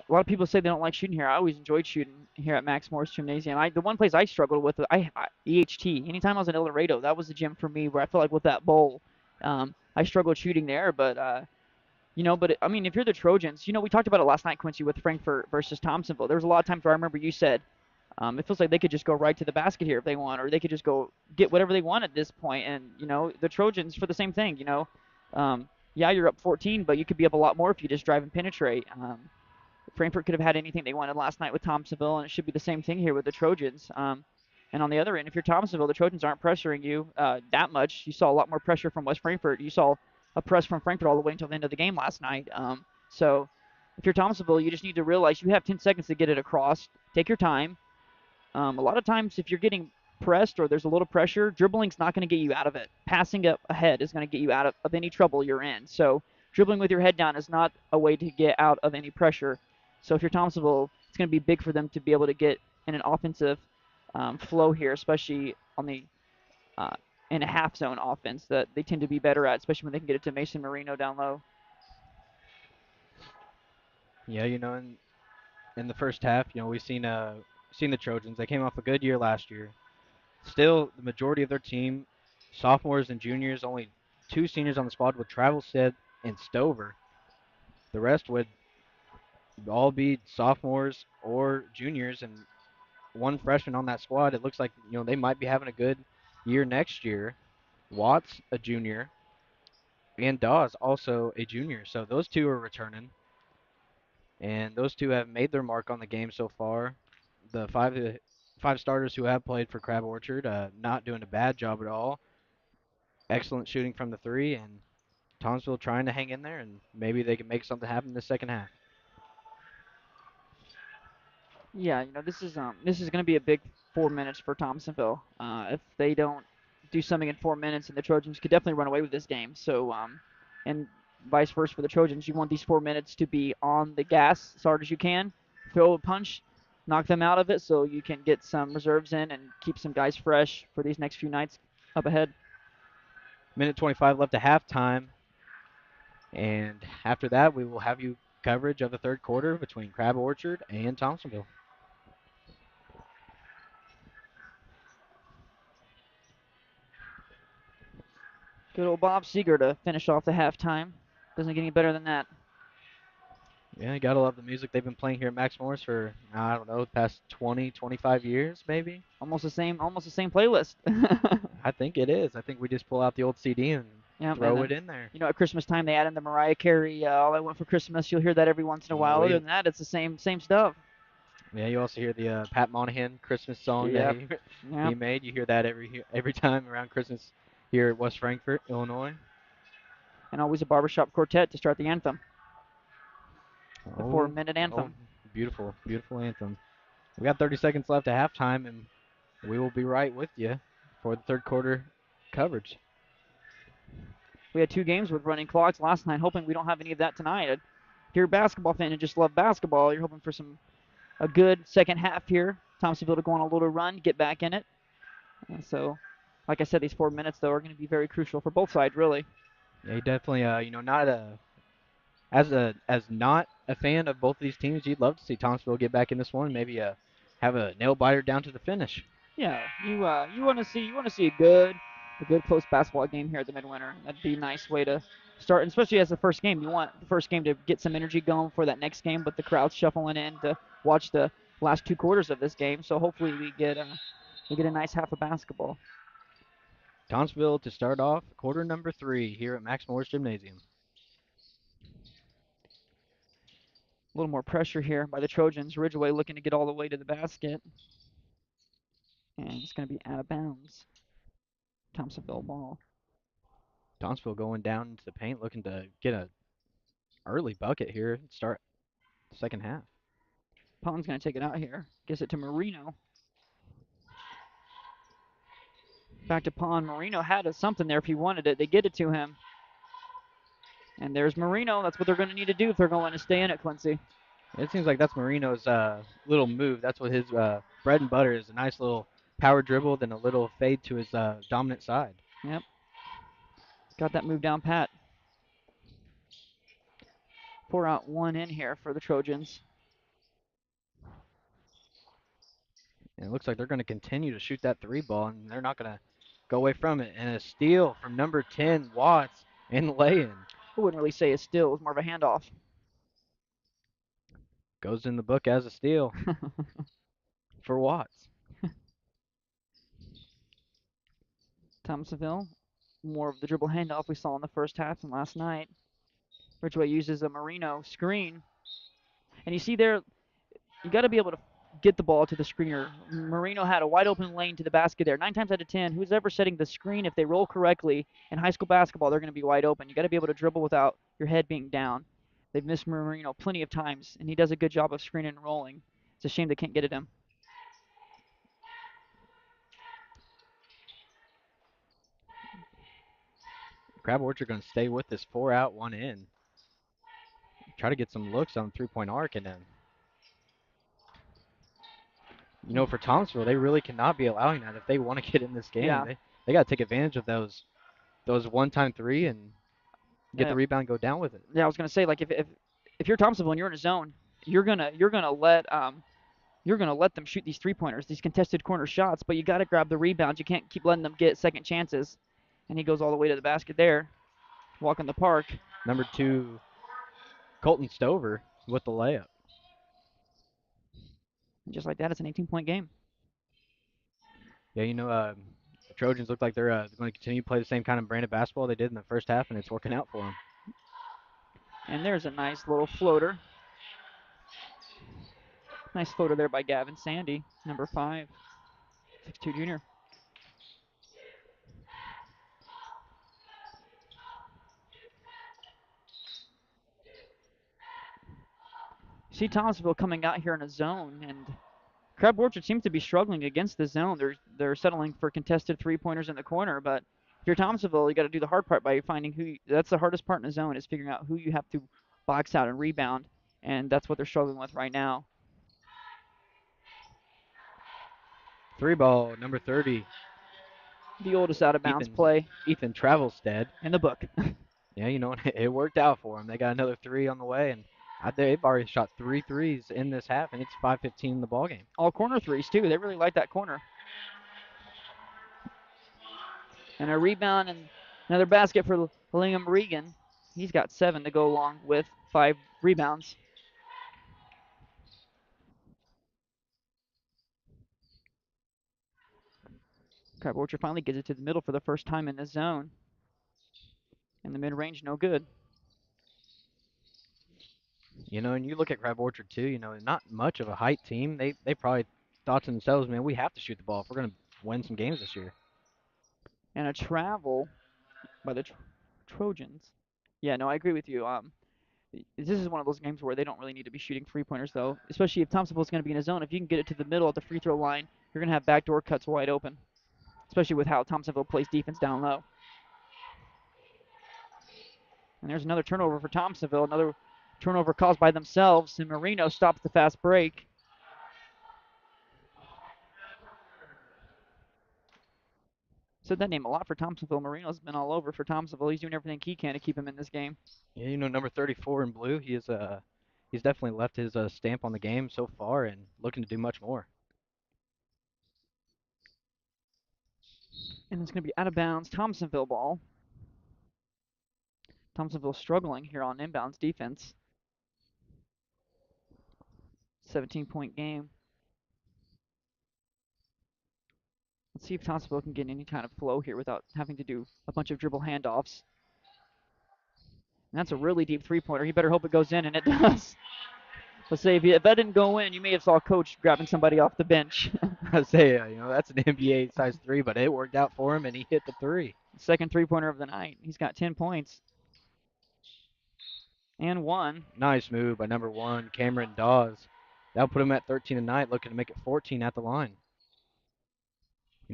lot of people say they don't like shooting here. I always enjoyed shooting here at Max Morris Gymnasium. The one place I struggled with, EHT. Anytime I was in El Dorado, that was the gym for me where I felt like with that bowl, I struggled shooting there. But But I mean, if you're the Trojans, we talked about it last night, Quincy, with Frankfurt versus Thompsonville. There was a lot of times where I remember you said, it feels like they could just go right to the basket here if they want, or they could just go get whatever they want at this point. And, the Trojans for the same thing, yeah, you're up 14, but you could be up a lot more if you just drive and penetrate. Frankfurt could have had anything they wanted last night with Thompsonville, and it should be the same thing here with the Trojans. And on the other end, if you're Thompsonville, the Trojans aren't pressuring you that much. You saw a lot more pressure from West Frankfurt. You saw a press from Frankfurt all the way until the end of the game last night. So if you're Thompsonville, you just need to realize you have 10 seconds to get it across. Take your time. A lot of times, if you're getting pressed or there's a little pressure, dribbling's not going to get you out of it. Passing up ahead is going to get you out of any trouble you're in. So dribbling with your head down is not a way to get out of any pressure. So if you're Thompsonville, it's going to be big for them to be able to get in an offensive flow here, especially on the in a half zone offense that they tend to be better at, especially when they can get it to Mason Marino down low. Yeah, in the first half, we've seen the Trojans. They came off a good year last year. Still, the majority of their team, sophomores and juniors, only 2 seniors on the squad with Travelstead and Stover. The rest would all be sophomores or juniors, and 1 freshman on that squad. It looks like they might be having a good year next year. Watts, a junior, and Dawes, also a junior. So those 2 are returning, and those 2 have made their mark on the game so far. The five starters who have played for Crab Orchard, not doing a bad job at all. Excellent shooting from the 3, and Thompsonville trying to hang in there, and maybe they can make something happen in the second half. Yeah, this is going to be a big 4 minutes for Thompsonville. If they don't do something in 4 minutes, and the Trojans could definitely run away with this game. So, and vice versa for the Trojans, you want these 4 minutes to be on the gas as hard as you can, throw a punch, knock them out of it, so you can get some reserves in and keep some guys fresh for these next few nights up ahead. Minute 25 left at halftime, and after that, we will have you coverage of the third quarter between Crab Orchard and Thompsonville. Good old Bob Seeger to finish off the halftime. Doesn't get any better than that. Yeah, you gotta love the music they've been playing here at Max Morris for, I don't know, the past 20, 25 years, maybe. Almost the same playlist. I think it is. I think we just pull out the old CD and throw it in there. At Christmas time they add in the Mariah Carey "All I Want for Christmas." You'll hear that every once in a while. Other than that, it's the same stuff. Yeah, you also hear the Pat Monahan Christmas song that he made. You hear that every time around Christmas here at West Frankfort, Illinois. And always a barbershop quartet to start the anthem. The 4-minute anthem. Beautiful, beautiful anthem. We got 30 seconds left at halftime, and we will be right with you for the third quarter coverage. We had 2 games with running clocks last night, hoping we don't have any of that tonight. If you're a basketball fan and just love basketball, you're hoping for a good second half here. Thompsonville to go on a little run, get back in it. And so, like I said, these 4 minutes, though, are going to be very crucial for both sides, really. Yeah, definitely, as not a fan of both of these teams, you'd love to see Thompsonville get back in this one, maybe have a nail biter down to the finish. Yeah, you want to see a good close basketball game here at the Midwinter. That'd be a nice way to start, and especially as the first game. You want the first game to get some energy going for that next game, but the crowd's shuffling in to watch the last 2 quarters of this game. So hopefully we get a nice half of basketball. Thompsonville to start off quarter number 3 here at Max Morris Gymnasium. A little more pressure here by the Trojans. Ridgeway looking to get all the way to the basket. And it's going to be out of bounds. Thompsonville ball. Thompsonville going down into the paint, looking to get an early bucket here, start the second half. Pond's going to take it out here. Gives it to Marino. Back to Pond. Marino had something there if he wanted it. They get it to him. And there's Marino. That's what they're going to need to do if they're going to stay in it, Quincy. It seems like that's Marino's little move. That's what his bread and butter is, a nice little power dribble, then a little fade to his dominant side. Yep. Got that move down pat. 4 out, 1 in here for the Trojans. And it looks like they're going to continue to shoot that 3 ball, and they're not going to go away from it. And a steal from number 10, Watts, and lay-in. I wouldn't really say a steal. It was more of a handoff. Goes in the book as a steal for Watts. Thompsonville, more of the dribble handoff we saw in the first half and last night. Ridgeway uses a Marino screen. And you see there, you got to be able to get the ball to the screener. Marino had a wide open lane to the basket there. 9 times out of 10, who's ever setting the screen, if they roll correctly in high school basketball, they're going to be wide open. You got to be able to dribble without your head being down. They've missed Marino plenty of times, and he does a good job of screening and rolling. It's a shame they can't get at him. Crab Orchard going to stay with this 4 out, 1 in. Try to get some looks on 3-point arc, and then, for Thompsonville, they really cannot be allowing that if they want to get in this game. Yeah. They got to take advantage of those one-time three and get the rebound, go down with it. Yeah, I was gonna say, like, if you're Thompsonville and you're in a zone, you're gonna let them shoot these 3-pointers, these contested corner shots, but you got to grab the rebounds. You can't keep letting them get second chances. And he goes all the way to the basket there, walking the park. Number 2, Colton Stover with the layup. And just like that, it's an 18-point game. Yeah, the Trojans look like they're going to continue to play the same kind of brand of basketball they did in the first half, and it's working out for them. And there's a nice little floater. Nice floater there by Gavin Sandy, number 5, 6'2" junior. See Thompsonville coming out here in a zone, and Crab Orchard seems to be struggling against the zone. They're settling for contested 3-pointers in the corner, but if you're Thompsonville, you got to do the hard part by finding who. That's the hardest part in the zone, is figuring out who you have to box out and rebound, and that's what they're struggling with right now. 3 ball, number 30. The oldest out of bounds play. Ethan Travelstead. In the book. Yeah, it worked out for them. They got another 3 on the way, and they've already shot 3 threes in this half, and it's 5:15 in the ball game. All corner threes, too. They really like that corner. And a rebound and another basket for Liam Regan. He's got 7 to go along with 5 rebounds. Crab Orchard finally gets it to the middle for the first time in this zone. And the mid-range, no good. And you look at Crab Orchard too, not much of a height team. They probably thought to themselves, man, we have to shoot the ball if we're going to win some games this year. And a travel by the Trojans. Yeah, no, I agree with you. This is one of those games where they don't really need to be shooting 3-pointers, though, especially if Thompsonville's going to be in a zone. If you can get it to the middle at the free throw line, you're going to have backdoor cuts wide open, especially with how Thompsonville plays defense down low. And there's another turnover for Thompsonville, another turnover caused by themselves, and Marino stops the fast break. Said that name a lot for Thompsonville. Marino's been all over for Thompsonville. He's doing everything he can to keep him in this game. Yeah, number 34 in blue, he's definitely left his stamp on the game so far and looking to do much more. And it's going to be out of bounds, Thompsonville ball. Thompsonville struggling here on inbounds defense. 17-point game. Let's see if Thompsonville can get any kind of flow here without having to do a bunch of dribble handoffs. And that's a really deep 3-pointer. He better hope it goes in, and it does. Let's say if that didn't go in, you may have saw Coach grabbing somebody off the bench. I say, that's an NBA size 3, but it worked out for him, and he hit the 3. Second 3-pointer of the night. He's got 10 points. And 1. Nice move by number 1, Cameron Dawes. That'll put him at 13 tonight, looking to make it 14 at the line.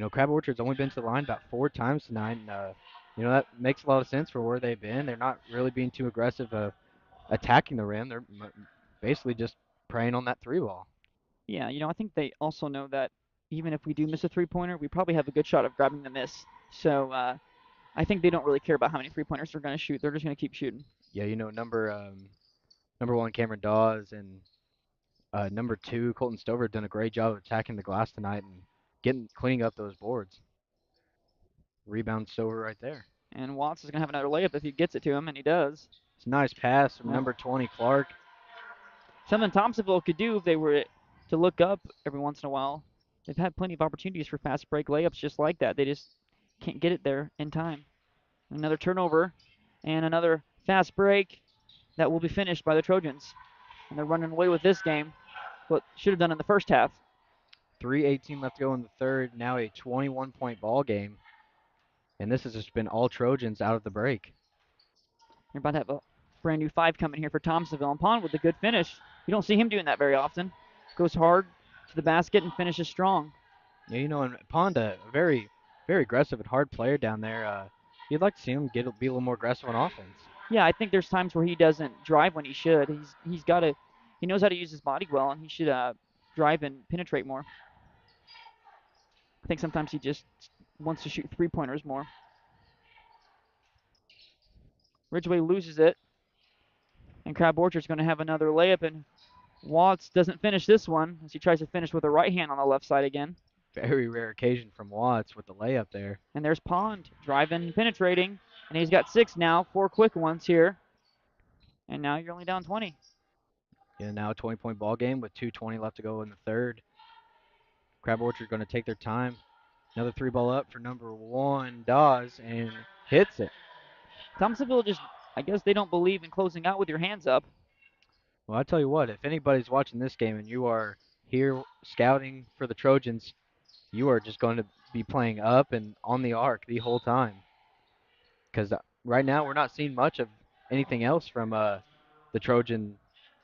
Crab Orchard's only been to the line about 4 times tonight, and that makes a lot of sense for where they've been. They're not really being too aggressive attacking the rim. They're basically just preying on that 3 ball. Yeah, I think they also know that even if we do miss a 3-pointer, we probably have a good shot of grabbing the miss. So I think they don't really care about how many 3-pointers they're going to shoot. They're just going to keep shooting. Yeah, number 1, Cameron Dawes, and number 2, Colton Stover, have done a great job of attacking the glass tonight and cleaning up those boards. Rebound Stover right there. And Watts is going to have another layup if he gets it to him, and he does. It's a nice pass from number 20, Clark. Something Thompsonville could do if they were to look up every once in a while. They've had plenty of opportunities for fast break layups just like that. They just can't get it there in time. Another turnover and another fast break that will be finished by the Trojans. And they're running away with this game. What should have done in the first half. 3:18 left to go in the third. Now a 21-point ball game. And this has just been all Trojans out of the break. You're about to have a brand new 5 coming here for Thompsonville. And Pond with a good finish. You don't see him doing that very often. Goes hard to the basket and finishes strong. Yeah, and Pond, a very, very aggressive and hard player down there. You'd like to see him be a little more aggressive on offense. Yeah, I think there's times where he doesn't drive when he should. He knows how to use his body well, and he should drive and penetrate more. I think sometimes he just wants to shoot 3-pointers more. Ridgeway loses it, and Crab Orchard's going to have another layup, and Watts doesn't finish this one as he tries to finish with a right hand on the left side again. Very rare occasion from Watts with the layup there. And there's Pond driving and penetrating, and he's got 6 now, 4 quick ones here. And now you're only down 20. Yeah, now a 20-point ball game with 2:20 left to go in the third. Crab Orchard going to take their time. Another 3-ball up for number 1, Dawes, and hits it. Thompsonville just, I guess they don't believe in closing out with your hands up. Well, I tell you what, if anybody's watching this game and you are here scouting for the Trojans, you are just going to be playing up and on the arc the whole time. Because right now we're not seeing much of anything else from the Trojan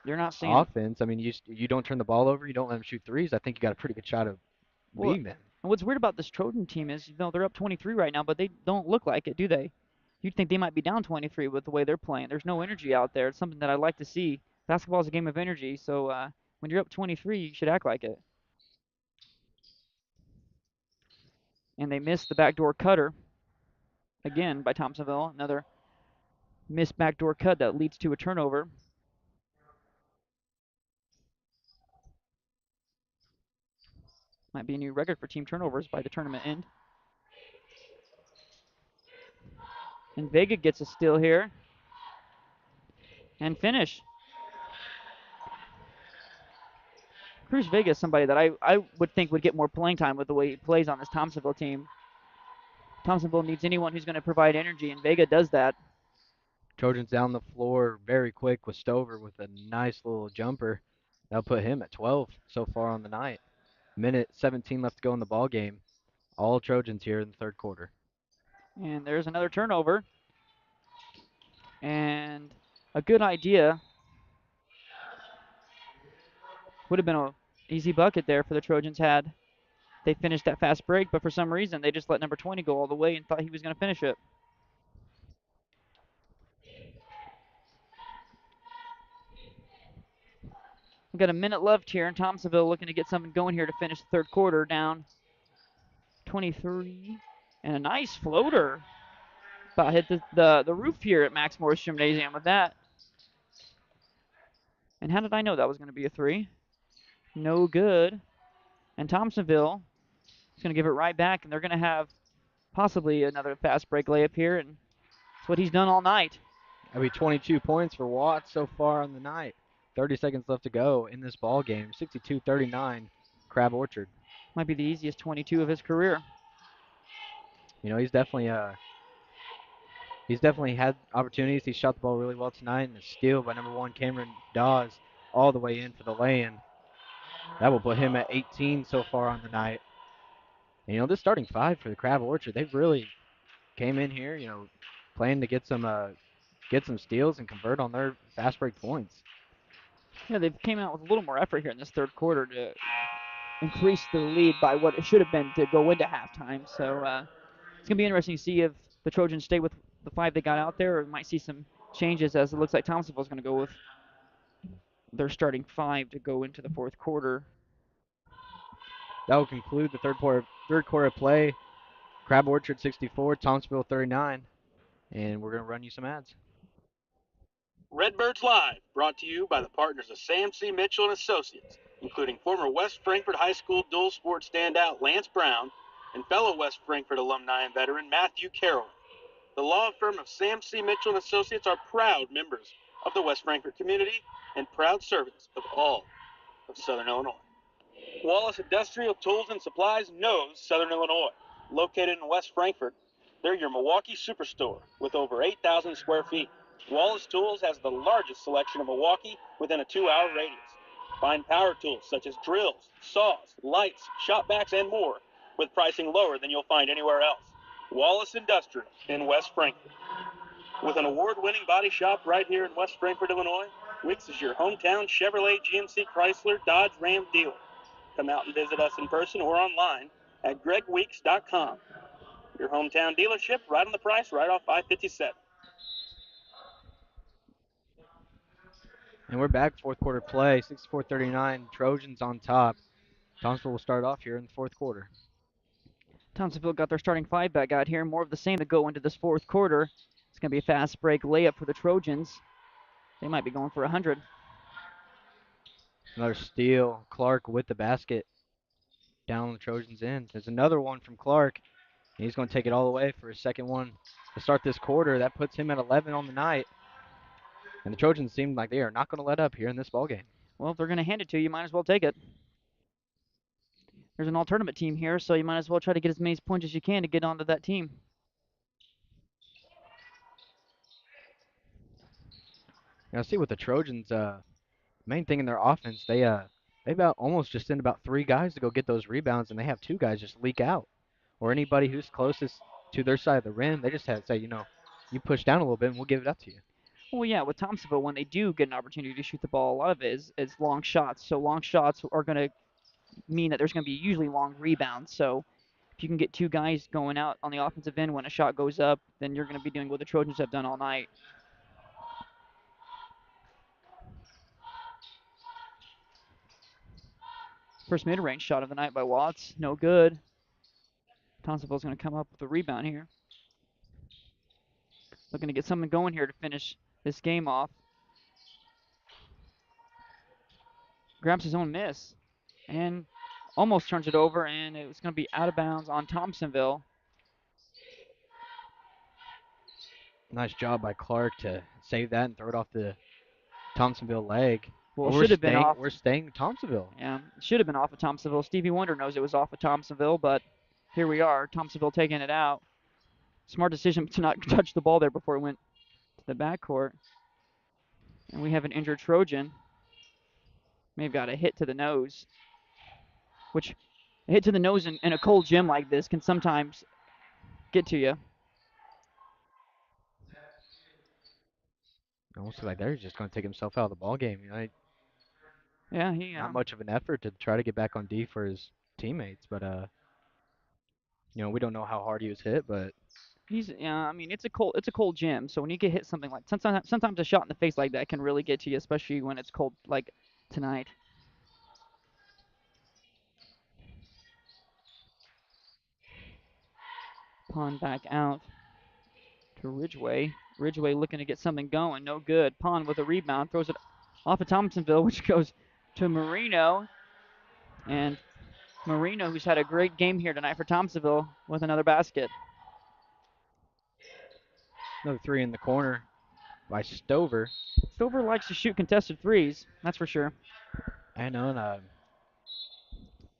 You're not seeing offense. I mean, you don't turn the ball over, you don't let them shoot threes. I think you got a pretty good shot of beating them. And what's weird about this Trojan team is, they're up 23 right now, but they don't look like it, do they? You'd think they might be down 23 with the way they're playing. There's no energy out there. It's something that I like to see. Basketball is a game of energy, so when you're up 23, you should act like it. And they missed the backdoor cutter again by Thompsonville. Another missed backdoor cut that leads to a turnover. Might be a new record for team turnovers by the tournament end. And Vega gets a steal here. And finish. Cruz Vega is somebody that I would think would get more playing time with the way he plays on this Thompsonville team. Thompsonville needs anyone who's going to provide energy, and Vega does that. Trojans down the floor very quick with Stover with a nice little jumper. That'll put him at 12 so far on the night. Minute 17 left to go in the ball game. All Trojans here in the third quarter. And there's another turnover. And a good idea. Would have been an easy bucket there for the Trojans had they finished that fast break, but for some reason they just let number 20 go all the way and thought he was going to finish it. We've got a minute left here, and Thompsonville looking to get something going here to finish the third quarter, down 23. And a nice floater. About hit the roof here at Max Morris Gymnasium with that. And how did I know that was going to be a 3? No good. And Thompsonville is going to give it right back, and they're going to have possibly another fast break layup here, and that's what he's done all night. That'll be 22 points for Watts so far on the night. 30 seconds left to go in this ball game. 62-39, Crab Orchard. Might be the easiest 22 of his career. He's definitely had opportunities. He shot the ball really well tonight, and a steal by number 1, Cameron Dawes, all the way in for the lay-in. That will put him at 18 so far on the night. And, this starting 5 for the Crab Orchard, they've really came in here, planning to get some steals and convert on their fast break points. Yeah, they've came out with a little more effort here in this third quarter to increase the lead by what it should have been to go into halftime. So it's going to be interesting to see if the Trojans stay with the 5 they got out there, or might see some changes, as it looks like Thompsonville's going to go with their starting 5 to go into the fourth quarter. That will conclude the third quarter play. Crab Orchard 64, Thompsonville 39, and we're going to run you some ads. Redbirds Live, brought to you by the partners of Sam C. Mitchell and Associates, including former West Frankfort High School dual sport standout Lance Brown and fellow West Frankfort alumni and veteran Matthew Carroll. The law firm of Sam C. Mitchell and Associates are proud members of the West Frankfort community and proud servants of all of Southern Illinois. Wallace Industrial Tools and Supplies knows Southern Illinois. Located in West Frankfort, they're your Milwaukee superstore with over 8,000 square feet. Wallace Tools has the largest selection of Milwaukee within a 2-hour radius. Find power tools such as drills, saws, lights, shop vacs, and more with pricing lower than you'll find anywhere else. Wallace Industrial in West Frankfort. With an award-winning body shop right here in West Frankfort, Illinois, Weeks is your hometown Chevrolet, GMC, Chrysler, Dodge, Ram dealer. Come out and visit us in person or online at gregweeks.com. Your hometown dealership, right on the price, right off I-57. And we're back, fourth quarter play, 64-39, Trojans on top. Thompsonville will start off here in the fourth quarter. Thompsonville got their starting five back out here. More of the same to go into this fourth quarter. It's going to be a fast break layup for the Trojans. They might be going for 100. Another steal. Clark with the basket down on the Trojans' end. There's another one from Clark. He's going to take it all the way for his second one to start this quarter. That puts him at 11 on the night. And the Trojans seem like they are not going to let up here in this ballgame. Well, if they're going to hand it to you, you might as well take it. There's an all-tournament team here, so you might as well try to get as many points as you can to get onto that team. Now, see with the Trojans, main thing in their offense, they about almost just send about 3 guys to go get those rebounds, and they have 2 guys just leak out. Or anybody who's closest to their side of the rim, they just have to say, you push down a little bit and we'll give it up to you. Well, yeah, with Thompsonville, when they do get an opportunity to shoot the ball, a lot of it is long shots. So long shots are going to mean that there's going to be usually long rebounds. So if you can get 2 guys going out on the offensive end when a shot goes up, then you're going to be doing what the Trojans have done all night. First mid-range shot of the night by Watts. No good. Thompsonville's going to come up with a rebound here. Looking to get something going here to finish this game off. Grabs his own miss and almost turns it over, and it was going to be out of bounds on Thompsonville. Nice job by Clark to save that and throw it off the Thompsonville leg. Well, it should have been off. We're staying Thompsonville. Yeah, it should have been off of Thompsonville. Stevie Wonder knows it was off of Thompsonville, but here we are. Thompsonville taking it out. Smart decision to not touch the ball there before it went to the backcourt. And we have an injured Trojan. May have got a hit to the nose, which a hit to the nose in a cold gym like this can sometimes get to you. Almost like they're just going to take himself out of the ball game. Yeah, he not much of an effort to try to get back on D for his teammates, but we don't know how hard he was hit, but I mean, it's a cold gym, so when you get hit something like sometimes a shot in the face like that can really get to you, especially when it's cold like tonight. Pond back out to Ridgway. Ridgway looking to get something going. No good. Pond with a rebound. Throws it off of Thompsonville, which goes to Marino. And Marino, who's had a great game here tonight for Thompsonville, with another basket. Another 3 in the corner by Stover. Stover likes to shoot contested threes, that's for sure. I know, and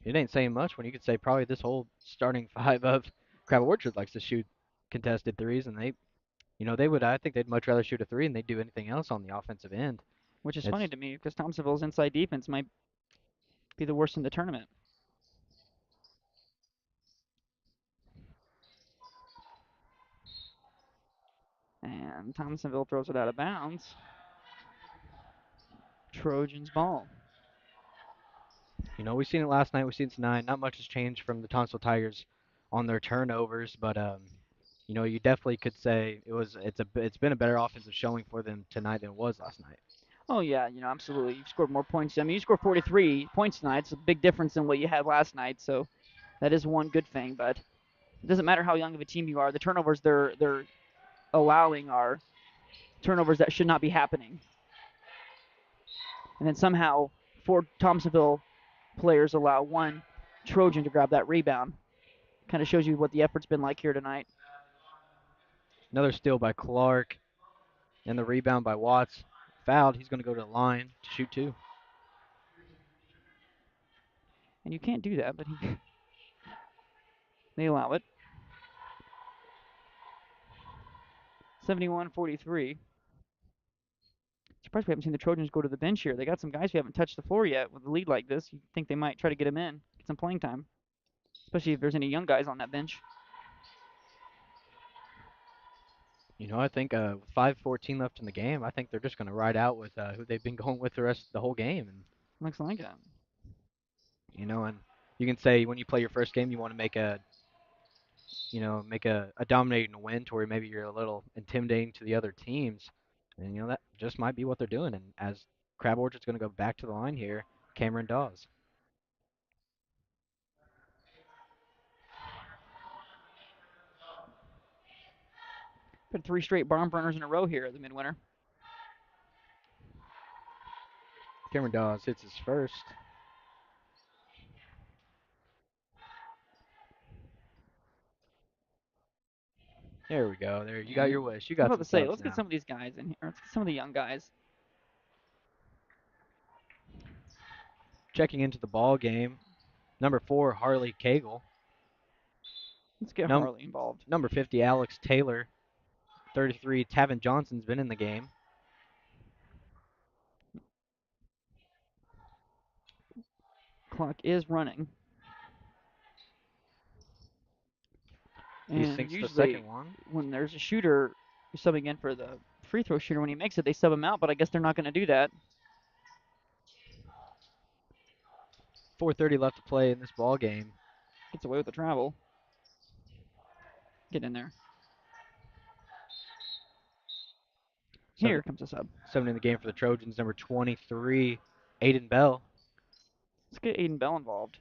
it ain't saying much when you could say probably this whole starting 5 of Crab Orchard likes to shoot contested threes, and I think they'd much rather shoot a 3 than they'd do anything else on the offensive end. Which is funny to me because Thompsonville's inside defense might be the worst in the tournament. And Thompsonville throws it out of bounds. Trojans ball. We've seen it last night. We've seen it tonight. Not much has changed from the Thompsonville Tigers on their turnovers, but you definitely could say it's been a better offensive showing for them tonight than it was last night. Oh yeah, absolutely. You've scored more points. I mean, you scored 43 points tonight. It's a big difference than what you had last night, so that is one good thing. But it doesn't matter how young of a team you are. The turnovers they're allowing are turnovers that should not be happening. And then somehow 4 Thompsonville players allow 1 Trojan to grab that rebound. Kind of shows you what the effort's been like here tonight. Another steal by Clark. And the rebound by Watts. Fouled. He's going to go to the line to shoot 2. And you can't do that, but they allow it. 71-43. Surprised we haven't seen the Trojans go to the bench here. They got some guys who haven't touched the floor yet with a lead like this. You think they might try to get them in, get some playing time, especially if there's any young guys on that bench. You know, I think 5:14 left in the game. I think they're just going to ride out with who they've been going with the whole game. And Looks like it. you know, and you can say when you play your first game, you want to make a dominating win to where maybe you're a little intimidating to the other teams. And you know that just might be what they're doing. And as Crab Orchard's going to go back to the line here, Cameron Dawes. Put 3 straight barn burners in a row here at the midwinter. Cameron Dawes hits his first. There we go. There, you got your wish. You I was got about some to say, subs let's now. get some of these guys in here. Let's get some of the young guys. Checking into the ball game, number 4 Harley Cagle. Let's get Harley involved. Number 50 Alex Taylor. 33 Tavin Johnson's been in the game. Clock is running. He And sinks the usually second one. when there's a shooter subbing in for the free throw shooter, when he makes it, they sub him out, but I guess they're not going to do that. 4:30 left to play in this ball game. Gets away with the travel. Get in there. Here comes a sub. 7 in the game for the Trojans, number 23 Aiden Bell. Let's get Aiden Bell involved.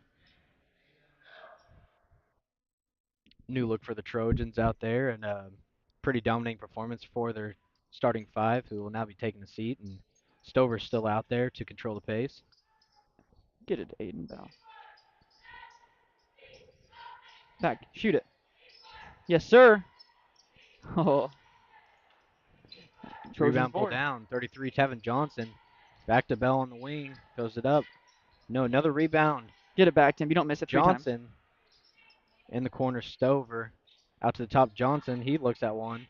New look for the Trojans out there, and a pretty dominating performance for their starting 5, who will now be taking a seat. And Stover's still out there to control the pace. Get it, Aiden Bell. Back, shoot it. Yes, sir. Oh. Rebound pulled down. 33 Tevin Johnson. Back to Bell on the wing. Throws it up. No, another rebound. Get it back to him. You don't miss it 3 times. Johnson in the corner. Stover out to the top. Johnson. He looks at one.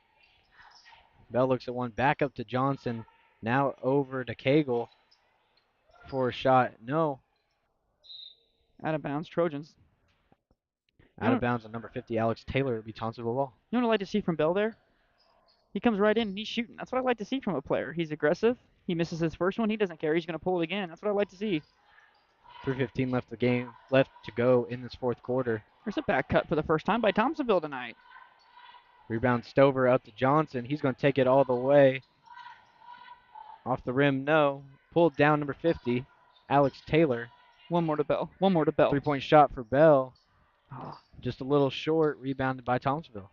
Bell looks at one. Back up to Johnson. Now over to Cagle for a shot. No. Out of bounds. Trojans. Out of bounds on number 50, Alex Taylor. It'll be Thompsonville ball. You know what I like to see from Bell there? He comes right in and he's shooting. That's what I like to see from a player. He's aggressive. He misses his first one. He doesn't care. He's going to pull it again. That's what I like to see. 3:15 left to go in this fourth quarter. There's a back cut for the first time by Thompsonville tonight. Rebound Stover out to Johnson. He's going to take it all the way. Off the rim, no. Pulled down number 50, Alex Taylor. One more to Bell. One more to Bell. 3-point shot for Bell. Just a little short. Rebounded by Thompsonville.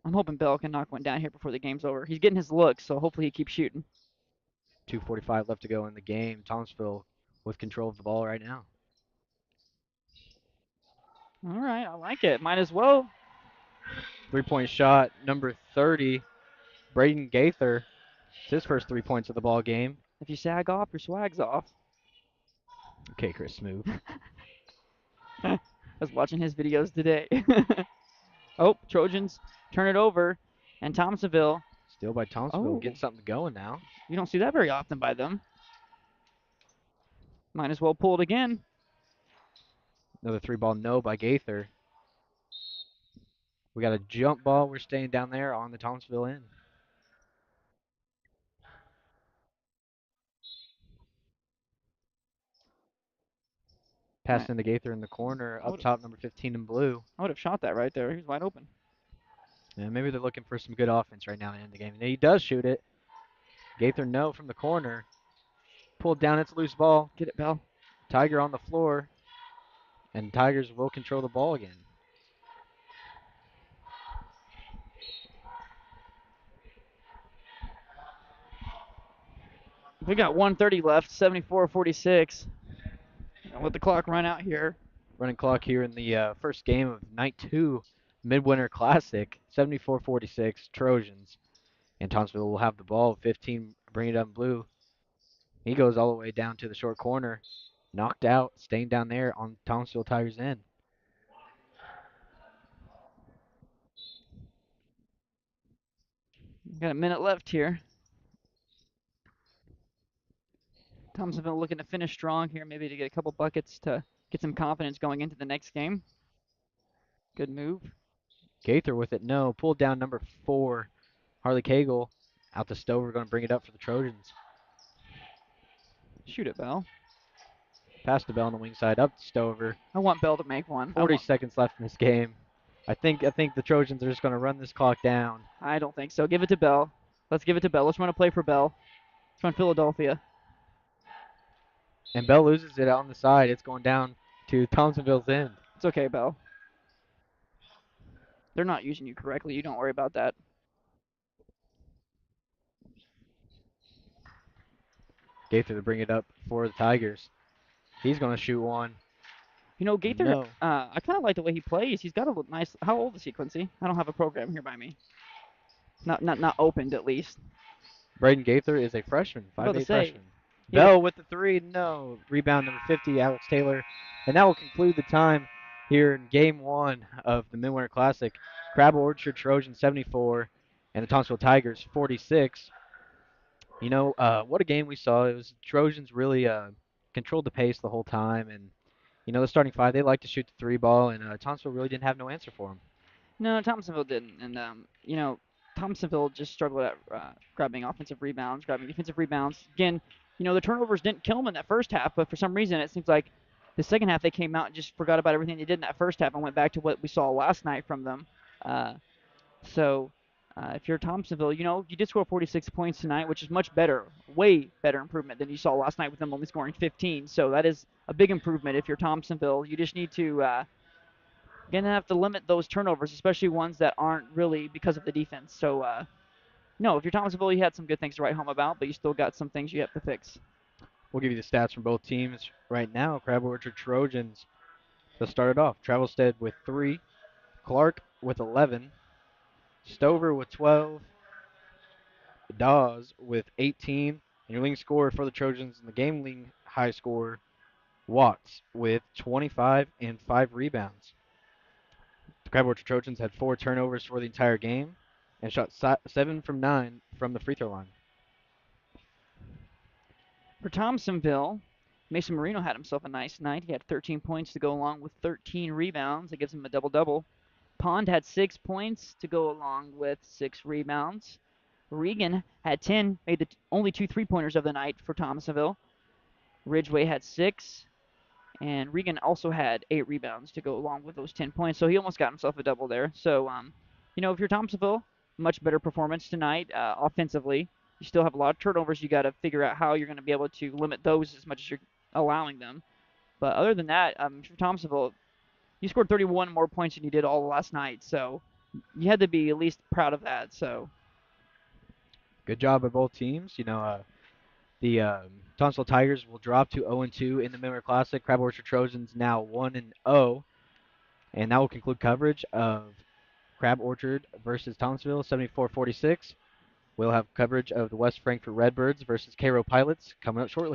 I'm hoping Bell can knock one down here before the game's over. He's getting his looks, so hopefully he keeps shooting. 2:45 left to go in the game. Thompsonville with control of the ball right now. All right, I like it. Might as well. 3-point shot, number 30, Braden Gaither. It's his first 3 points of the ball game. If you sag off, your swag's off. Okay, Chris, smooth. I was watching his videos today. Oh, Trojans turn it over, and Thompsonville. Still by Thompsonville, getting something going now. You don't see that very often by them. Might as well pull it again. Another 3-ball no by Gaither. We got a jump ball. We're staying down there on the Thompsonville end. Pass into Gaither in the corner. Up top, number 15 in blue. I would have shot that right there. He was wide open. Yeah, maybe they're looking for some good offense right now to end the game. And he does shoot it. Gaither no from the corner. Pulled down. It's a loose ball. Get it, Bell. Tiger on the floor. And Tigers will control the ball again. We got 1:30 left, 74-46. Let the clock run out here. Running clock here in the first game of night 2 Midwinter Classic, 74-46, Trojans. And Thompsonville will have the ball, 15, bring it up blue. He goes all the way down to the short corner, knocked out, staying down there on Thompsonville Tigers' end. Got a minute left here. Thompsonville looking to finish strong here, maybe to get a couple buckets to get some confidence going into the next game. Good move. Gaither with it, no. Pulled down number 4, Harley Cagle. Out to Stover, going to bring it up for the Trojans. Shoot it, Bell. Pass to Bell on the wing side, up to Stover. I want Bell to make one. 40 seconds left in this game. I think the Trojans are just going to run this clock down. I don't think so. Give it to Bell. Let's give it to Bell. Let's run a play for Bell. Let's run Philadelphia. And Bell loses it on the side. It's going down to Thompsonville's end. It's okay, Bell. They're not using you correctly. You don't worry about that. Gaither to bring it up for the Tigers. He's going to shoot one. You know, Gaither, No. I kind of like the way he plays. He's got a nice. How old is he, Quincy? I don't have a program here by me. Not opened at least. Braden Gaither is a freshman, I was about to 5'8" say, freshman. yeah. Bell with the 3, no. Rebound number 50, Alex Taylor. And that will conclude the time here in Game 1 of the Midwinter Classic. Crab Orchard Trojans 74 and the Thompsonville Tigers 46. You know, what a game we saw. It was Trojans really controlled the pace the whole time. And, you know, the starting 5, they like to shoot the 3 ball, and Thompsonville really didn't have no answer for them. No, Thompsonville didn't. And, you know, Thompsonville just struggled at grabbing offensive rebounds, grabbing defensive rebounds. Again, you know, the turnovers didn't kill them in that first half, but for some reason it seems like the second half they came out and just forgot about everything they did in that first half and went back to what we saw last night from them. So if you're Thompsonville, you know, you did score 46 points tonight, which is much better, way better improvement than you saw last night with them only scoring 15. So that is a big improvement if you're Thompsonville. You just need to going to have to limit those turnovers, especially ones that aren't really because of the defense. So, no, if you're Thompsonville, you had some good things to write home about, but you still got some things you have to fix. We'll give you the stats from both teams right now. Crab Orchard Trojans, to start it off. Travelstead with 3, Clark with 11, Stover with 12, Dawes with 18, and your leading scorer for the Trojans in the game leading high scorer, Watts, with 25 and 5 rebounds. The Crab Orchard Trojans had 4 turnovers for the entire game and shot 7 from 9 from the free throw line. For Thompsonville, Mason Marino had himself a nice night. He had 13 points to go along with 13 rebounds. That gives him a double-double. Pond had 6 points to go along with 6 rebounds. Regan had 10, made the only 2 3-pointers of the night for Thompsonville. Ridgeway had 6, and Regan also had 8 rebounds to go along with those 10 points. So he almost got himself a double there. So, you know, if you're Thompsonville, much better performance tonight offensively. You still have a lot of turnovers. You got to figure out how you're going to be able to limit those as much as you're allowing them. But other than that, for Thompsonville, you scored 31 more points than you did all last night. So you had to be at least proud of that. So good job by both teams. You know, the Thompsonville Tigers will drop to 0-2 in the Midwinter Classic. Crab Orchard Trojans now 1-0. And that will conclude coverage of Crab Orchard versus Thompsonville, 74-46. We'll have coverage of the West Frankfort Redbirds versus Cairo Pilots coming up shortly.